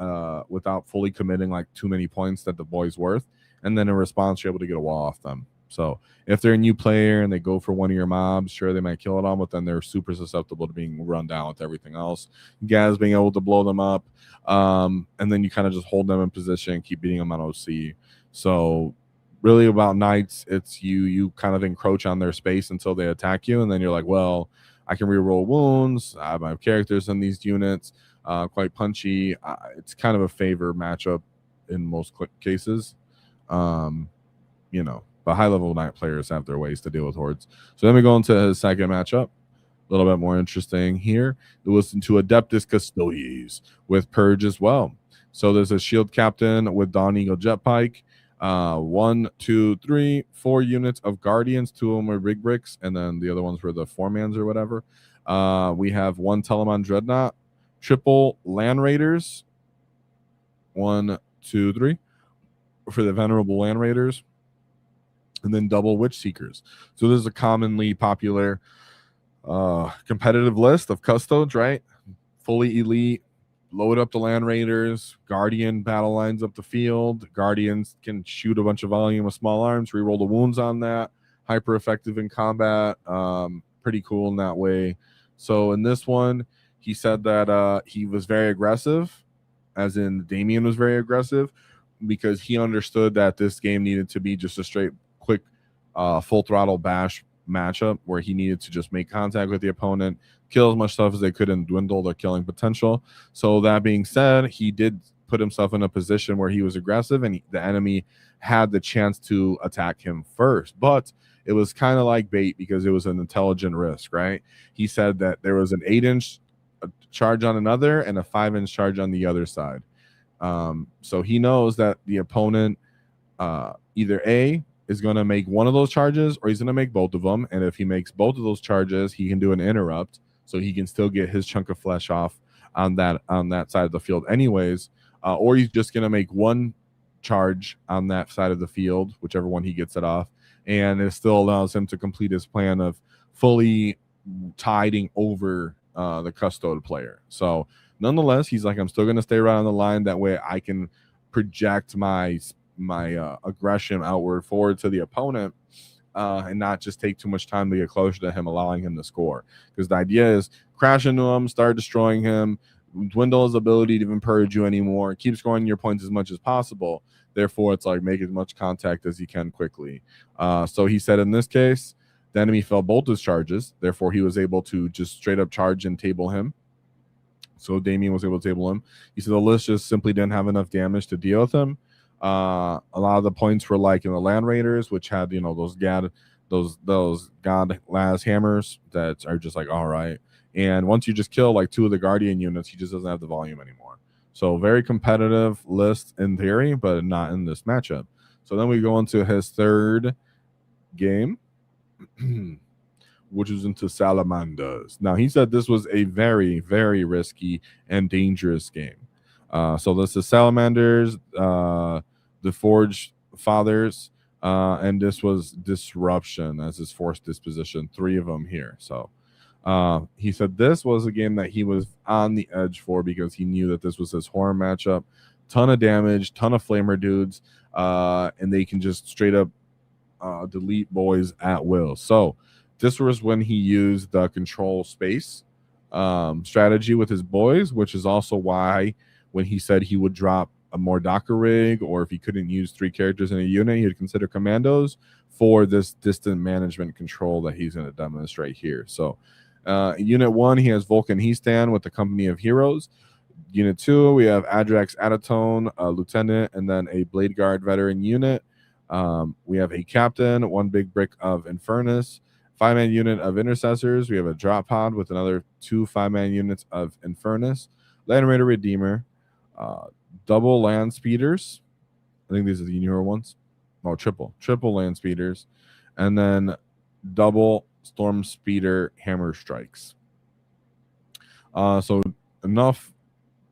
without fully committing like too many points that the boy's worth, and then in response you're able to get a wall off them. So if they're a new player and they go for one of your mobs, sure, they might kill it all, but then they're super susceptible to being run down with everything else. Gaz being able to blow them up, and then you kind of just hold them in position and keep beating them on OC. So really about Knights, it's you kind of encroach on their space until they attack you, and then you're like, well, I can reroll wounds. I have my characters in these units, quite punchy. It's kind of a favor matchup in most cases. You know, but high-level Knight players have their ways to deal with hordes. So then we go into his second matchup. A little bit more interesting here. It was into Adeptus Custodes with Purge as well. So there's a Shield Captain with Dawn Eagle Jetpike. 1, 2, 3, 4 units of Guardians. 2 of them were Big Bricks, and then the other ones were the 4-mans or whatever. We have 1 Telemon Dreadnought, triple Land Raiders. 1, 2, 3 for the Venerable Land Raiders, and then double Witch Seekers. So this is a commonly popular competitive list of custodes, right? Fully elite, load up the Land Raiders, Guardian battle lines up the field. Guardians can shoot a bunch of volume with small arms, reroll the wounds on that. Hyper effective in combat. Pretty cool in that way. So in this one, he said that he was very aggressive, as in Damian was very aggressive, because he understood that this game needed to be just a straight, quick, full throttle bash matchup where he needed to just make contact with the opponent, kill as much stuff as they could, and dwindle their killing potential. So that being said, he did put himself in a position where he was aggressive, and the enemy had the chance to attack him first. But it was kind of like bait because it was an intelligent risk, right? He said that there was an 8-inch charge on another and a 5-inch charge on the other side. So he knows that the opponent either A, is going to make one of those charges, or he's going to make both of them. And if he makes both of those charges, he can do an interrupt, so he can still get his chunk of flesh off on that side of the field anyways. Or he's just going to make one charge on that side of the field, whichever one he gets it off, and it still allows him to complete his plan of fully tiding over the custode player. So nonetheless, he's like, I'm still going to stay right on the line. That way I can project my aggression outward forward to the opponent, and not just take too much time to get closer to him, allowing him to score. Because the idea is crash into him, start destroying him, dwindle his ability to even purge you anymore, keep scoring your points as much as possible. Therefore, it's like make as much contact as you can quickly. So he said in this case, the enemy felt both his charges. Therefore, he was able to just straight up charge and table him. So Damian was able to table him. He said the list just simply didn't have enough damage to deal with him. A lot of the points were like in the Land Raiders, which had, you know, those God Laz hammers that are just like, all right. And once you just kill like 2 of the Guardian units, he just doesn't have the volume anymore. So very competitive list in theory, but not in this matchup. So then we go into his third game, which was into Salamanders. Now, he said this was a very, very risky and dangerous game. So this is Salamanders, the Forged Fathers, and this was Disruption as his forced disposition. 3 of them here. So he said this was a game that he was on the edge for because he knew that this was his horror matchup. Ton of damage, ton of flamer dudes, and they can just straight up delete boys at will. So this was when he used the control space strategy with his boys, which is also why when he said he would drop a more Docker rig, or if he couldn't use 3 characters in a unit, he would consider commandos for this distant management control that he's going to demonstrate here. So Unit 1, he has Vulcan Heastan with the Company of Heroes. Unit 2, we have Adrax Adatone, a lieutenant, and then a Blade Guard veteran unit. We have a captain, 1 big brick of Infernus, 5-man unit of Intercessors. We have a drop pod with another 2 5-man units of Infernus, Land Raider Redeemer, double land speeders. I think these are the newer ones. Oh, triple land speeders, and then double storm speeder hammer strikes. So enough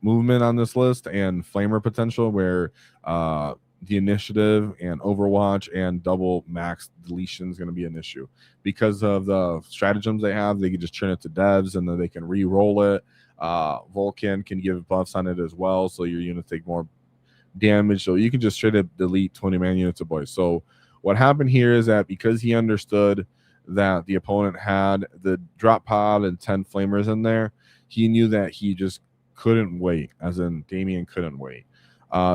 movement on this list and flamer potential where the initiative and Overwatch and double max deletion is going to be an issue because of the stratagems they have. They can just turn it to devs and then they can re-roll it. Vulcan can give buffs on it as well, so your units take more damage. So you can just straight up delete 20-man units of boys. So what happened here is that because he understood that the opponent had the drop pod and 10 flamers in there, he knew that he just couldn't wait, as in Damian couldn't wait.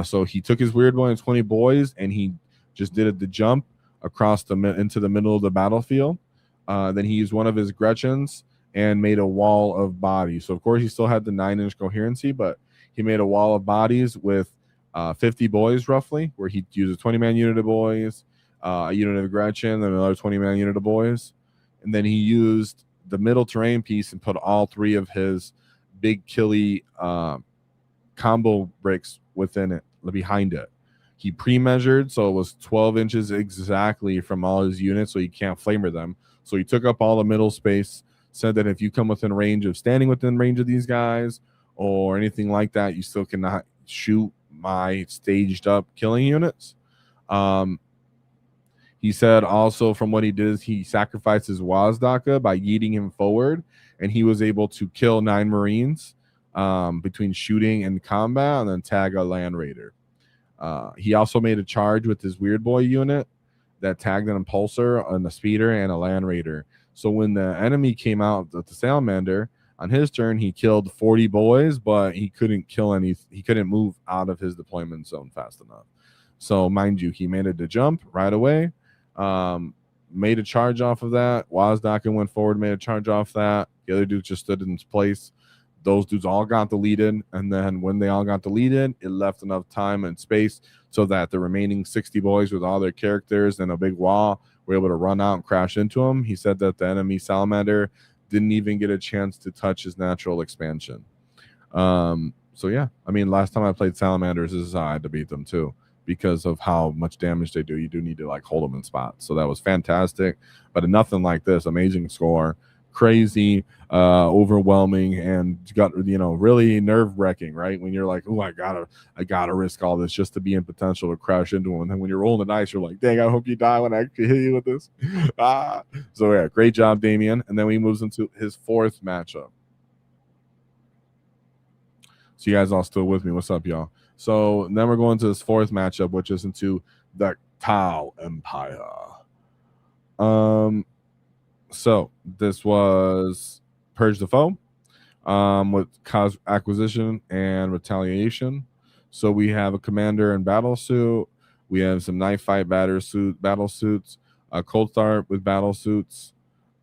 So he took his weird boy and 20 boys and he just did the jump across into the middle of the battlefield. Then he used one of his Gretchens and made a wall of bodies. So of course he still had the 9-inch coherency, but he made a wall of bodies with 50 boys roughly, where he used a 20-man unit of boys, a unit of Gretchen, then another 20-man unit of boys. And then he used the middle terrain piece and put all 3 of his big killy combo bricks within it, behind it. He pre-measured, so it was 12 inches exactly from all his units, so you can't flamer them. So he took up all the middle space, said that if you come within range of standing within range of these guys or anything like that, you still cannot shoot my staged up killing units. He said also from what he did is he sacrificed his WAAAGH by yeeting him forward, and he was able to kill 9 Marines between shooting and combat, and then tag a Land Raider. He also made a charge with his Weird Boy unit that tagged an Impulsor, and a Speeder, and a Land Raider. So when the enemy came out with the Salamander, on his turn, he killed 40 boys, but he couldn't kill any. He couldn't move out of his deployment zone fast enough. So mind you, he made it to jump right away. Made a charge off of that. WAAAGH went forward, made a charge off that. The other dudes just stood in his place. Those dudes all got deleted, and then when they all got deleted, it left enough time and space so that the remaining 60 boys with all their characters and a big wall were able to run out and crash into him. He said that the enemy Salamander didn't even get a chance to touch his natural expansion. So yeah, I mean, last time I played Salamanders, this is how I had to beat them too, because of how much damage they do. You do need to like hold them in spots. So that was fantastic, but nothing like this. Amazing score, crazy, overwhelming, and got, you know, really nerve-wracking, right? When you're like, oh, I gotta risk all this just to be in potential to crash into them. And then when you're rolling the dice, you're like, dang, I hope you die when I actually hit you with this. So yeah, great job, Damian. And then he moves into his 4th matchup. So you guys all still with me? What's up, y'all? So then we're going to this 4th matchup, which is into the Tau Empire. So this was Purge the Foe with cause acquisition and retaliation. So we have a commander in battle suit. We have some knife fight battle suits, a cold start with battle suits,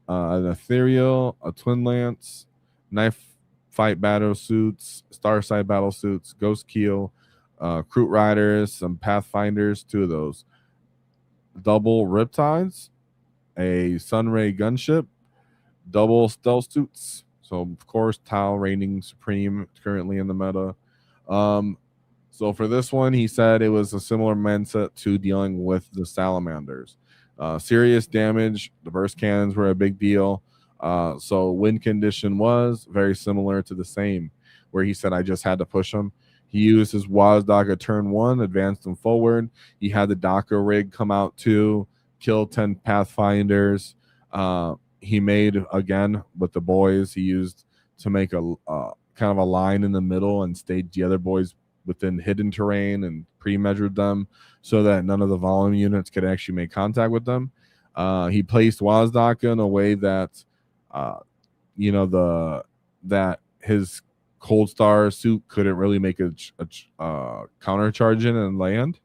an ethereal, a twin lance, knife fight battle suits, starsight battle suits, ghost keel, Kroot riders, some pathfinders, 2 of those, double riptides, a sunray gunship, double stealth suits. So of course Tau reigning supreme currently in the meta. So for this one, he said it was a similar mindset to dealing with the Salamanders. Serious damage. The burst cannons were a big deal. So win condition was very similar to the same, where he said I just had to push them. He used his WAAAGH turn 1, advanced him forward. He had the Docker rig come out too, kill 10 Pathfinders. He made, again, with the boys, he used to make a kind of a line in the middle and stayed the other boys within hidden terrain and pre-measured them so that none of the volume units could actually make contact with them. He placed WAAAGH in a way that, you know, that his Cold Star suit couldn't really make a counter charge in and land.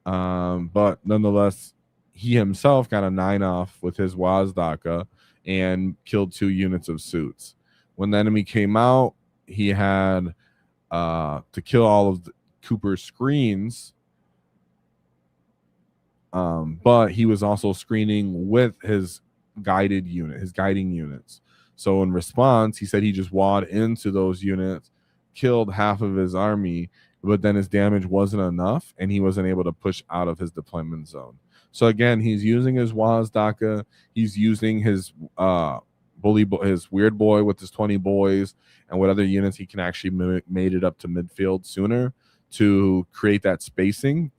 But nonetheless, he himself got a 9 off with his WAAAGH and killed 2 units of suits. When the enemy came out, he had to kill all of Cooper's screens, but he was also screening with his guiding units. So in response, he said he just wad into those units, killed half of his army, but then his damage wasn't enough, and he wasn't able to push out of his deployment zone. So again, he's using his WAAAGH, he's using his his weird boy with his 20 boys, and what other units he can actually made it up to midfield sooner to create that spacing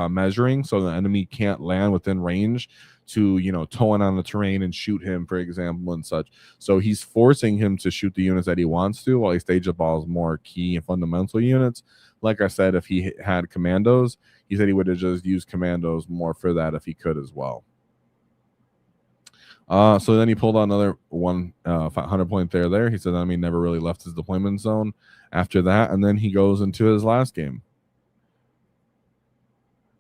measuring so the enemy can't land within range to, you know, toe in on the terrain and shoot him, for example, and such. So he's forcing him to shoot the units that he wants to, while he stage up all his more key and fundamental units. Like I said, if he had commandos, he said he would have just used commandos more for that if he could as well. So then he pulled out another 500 point there. He said, I mean, never really left his deployment zone after that. And then he goes into his last game,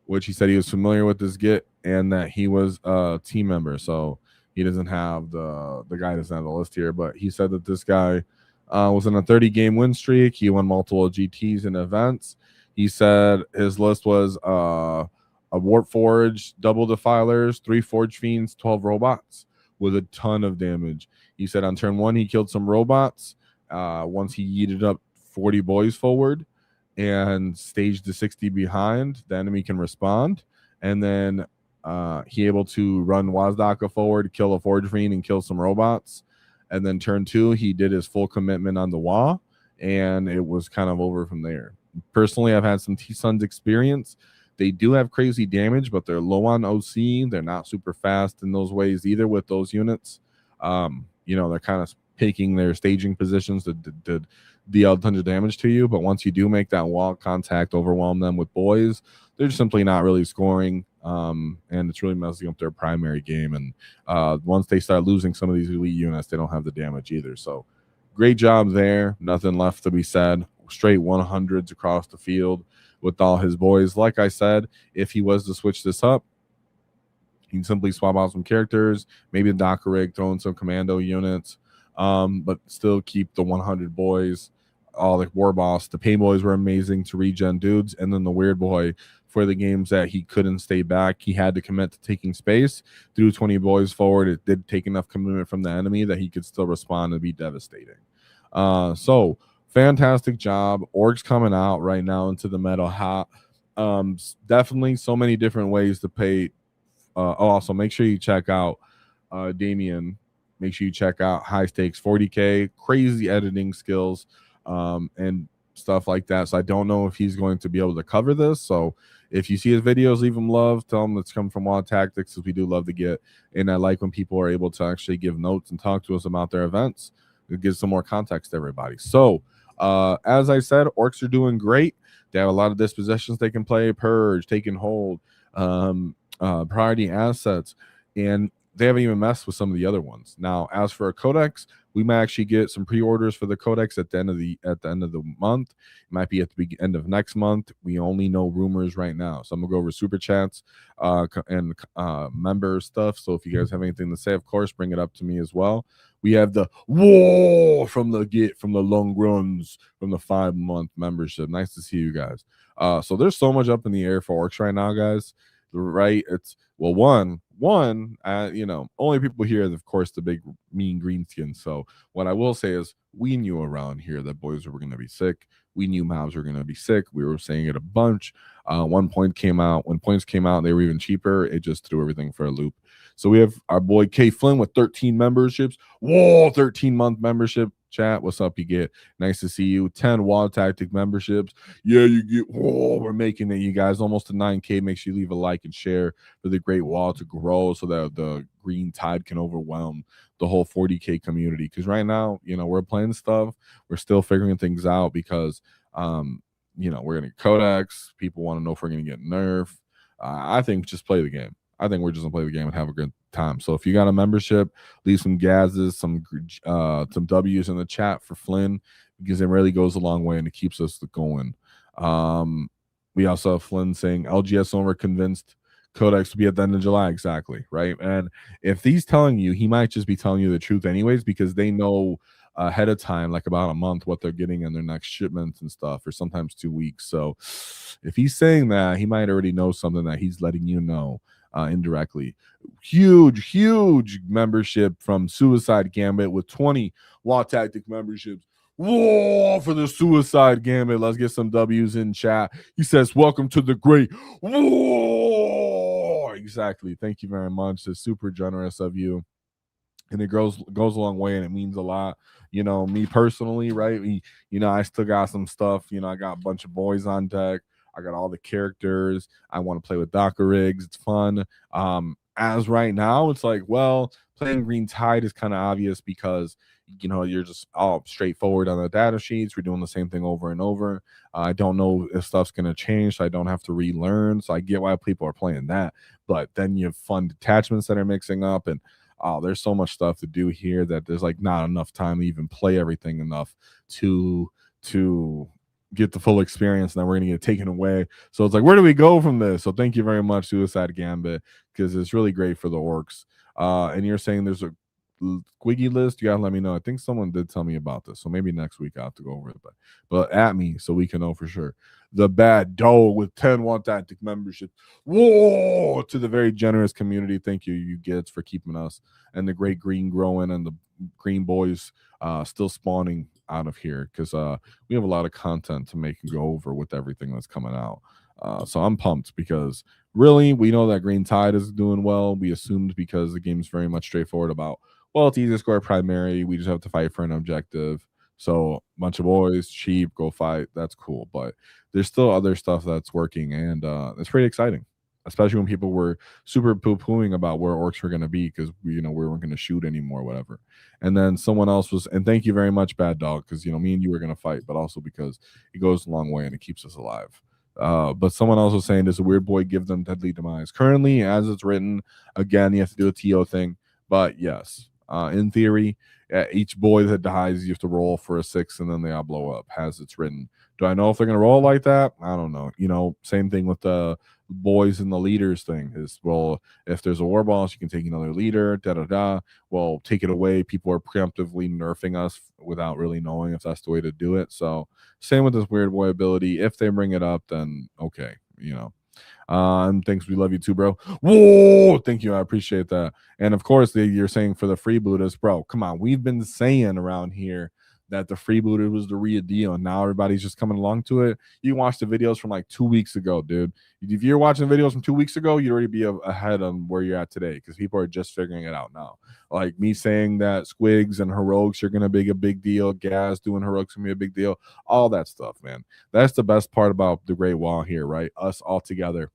which he said he was familiar with this Git and that he was a team member. So he doesn't have the guy doesn't have the list here, but he said that this guy was in a 30-game win streak. He won multiple GTs and events. He said his list was a Warp Forge, double Defilers, 3 Forge Fiends, 12 robots with a ton of damage. He said on turn 1 he killed some robots. Once he yeeted up 40 boys forward and staged the 60 behind, the enemy can respond. And then he able to run WAAAGH forward, kill a Forge Fiend, and kill some robots. And then turn 2, he did his full commitment on the WAAAGH, and it was kind of over from there. Personally, I've had some T-Suns experience. They do have crazy damage, but they're low on OC. They're not super fast in those ways either with those units. You know, they're kind of taking their staging positions to deal tons of damage to you. But once you do make that wall contact, overwhelm them with boys, they're simply not really scoring. And it's really messing up their primary game. And once they start losing some of these elite units, they don't have the damage either. So great job there. Nothing left to be said. Straight 100s across the field with all his boys. Like I said, if he was to switch this up, he can simply swap out some characters, maybe the Docker rig, throw in some commando units, but still keep the 100 boys. All the War Boss, the Pain Boys were amazing to regen dudes, and then the Weird Boy for the games that he couldn't stay back. He had to commit to taking space, threw 20 boys forward. It did take enough commitment from the enemy that he could still respond and be devastating. So fantastic job. Orks coming out right now into the meta hot. Definitely so many different ways to pay. Also, make sure you check out Damian. Make sure you check out High Stakes 40K, crazy editing skills, and stuff like that. So I don't know if he's going to be able to cover this. So if you see his videos, leave him love. Tell him it's come from WAAAGH Tactics, because we do love to get. And I like when people are able to actually give notes and talk to us about their events. It gives some more context to everybody. So as I said, Orks are doing great. They have a lot of dispositions they can play: Purge, Take and Hold, Priority Assets, and they haven't even messed with some of the other ones. Now, as for a codex, we might actually get some pre-orders for the codex at the end of the month. It might be at the end of next month. We only know rumors right now. So I'm gonna go over super chats and member stuff. So if you guys have anything to say, of course, bring it up to me as well. We have the war from the long runs from the 5-month membership. Nice to see you guys. So there's so much up in the air for Orks right now, guys. Right? It's one, you know, only people here, of course, the big mean greenskins. So what I will say is, we knew around here that boys were going to be sick. We knew mobs were going to be sick. We were saying it a bunch. When points came out, they were even cheaper. It just threw everything for a loop. So we have our boy K Flynn with 13 memberships. Whoa, 13-month membership. Chat, what's up? You get nice to see you. 10 WAAAGH Tactic memberships. Yeah, you get. Whoa, we're making it, you guys. Almost to 9K. Make sure you leave a like and share for the great WAAAGH to grow, so that the green tide can overwhelm the whole 40K community. Because right now, you know, we're playing stuff. We're still figuring things out because, you know, we're gonna get codex. People want to know if we're gonna get Nerf. I think just play the game. I think we're just gonna play the game and have a good time. So if you got a membership, leave some gases, some W's in the chat for Flynn, because it really goes a long way and it keeps us going. We also have Flynn saying LGS owner convinced codex to be at the end of July. Exactly, right? And if he's telling you, he might just be telling you the truth anyways, because they know ahead of time, like about a month, what they're getting in their next shipments and stuff, or sometimes 2 weeks. So if he's saying that, he might already know something that he's letting you know indirectly. Huge membership from Suicide Gambit with 20 WAAAGH Tactic memberships. Whoa, for the Suicide Gambit. Let's get some W's in chat. He says, welcome to the great war. Exactly. Thank you very much. It's super generous of you. And it goes a long way, and it means a lot. You know, me personally, right? You know, I still got some stuff. You know, I got a bunch of Boyz on deck. I got all the characters. I want to play with Docker rigs. It's fun. As right now, it's like, well, playing Green Tide is kind of obvious because, you know, you're just all straightforward on the data sheets. We're doing the same thing over and over. I don't know if stuff's going to change, so I don't have to relearn. So I get why people are playing that. But then you have fun detachments that are mixing up, and there's so much stuff to do here that there's like not enough time to even play everything enough to get the full experience, and then we're gonna get taken away. So it's like, where do we go from this? So thank you very much, Suicide Gambit, because it's really great for the Orks. And you're saying there's a squiggy list. You gotta let me know. I think someone did tell me about this, so maybe next week I'll have to go over it. But at me so we can know for sure. The Bad Dog with 10 WAAAGH Tactic membership. Whoa, to the very generous community. Thank you, you kids, for keeping us and the great green growing and the green boys still spawning out of here, because we have a lot of content to make and go over with everything that's coming out. So I'm pumped, because really we know that Green Tide is doing well. We assumed, because the game's very much straightforward about, well, it's easy to score primary. We just have to fight for an objective. So bunch of boys, cheap, go fight. That's cool. But there's still other stuff that's working, and it's pretty exciting, especially when people were super poo-pooing about where Orks were going to be, because we weren't going to shoot anymore, whatever. And then someone else was, and thank you very much, Bad Dog, because me and you were going to fight, but also because it goes a long way and it keeps us alive. But someone else was saying, does a weird boy give them deadly demise? Currently, as it's written, again, you have to do a TO thing. But yes, in theory, each boy that dies, you have to roll for a 6, and then they all blow up, as it's written. Do I know if they're going to roll like that? I don't know. Same thing with the boys and the leaders thing is, well, if there's a war boss, you can take another leader, well, take it away. People are preemptively nerfing us without really knowing if that's the way to do it. So same with this weird boy ability. If they bring it up, then okay, and thanks, we love you too, bro. Whoa, thank you, I appreciate that. And of course, you're saying for the freebooters, bro, come on, we've been saying around here that the freebooter was the real deal, and now everybody's just coming along to it. You can watch the videos from like 2 weeks ago, dude. If you're watching videos from 2 weeks ago, you'd already be ahead on where you're at today, because people are just figuring it out now. Like me saying that squigs and heroics are gonna be a big deal, gas doing heroics gonna be a big deal, all that stuff, man. That's the best part about the Great Wall here, right? Us all together.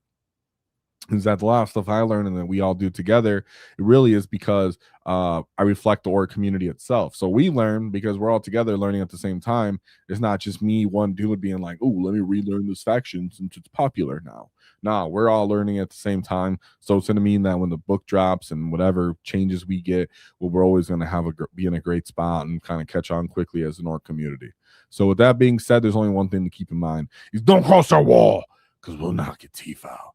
Is that the lot of stuff I learned and that we all do together, it really is because I reflect the Ork community itself. So we learn because we're all together learning at the same time. It's not just me, one dude, being like, oh, let me relearn this faction since it's popular now. No, we're all learning at the same time. So it's going to mean that when the book drops and whatever changes we get, well, we're always going to be in a great spot and kind of catch on quickly as an Ork community. So with that being said, there's only one thing to keep in mind is don't cross our wall, because we'll knock your teeth out.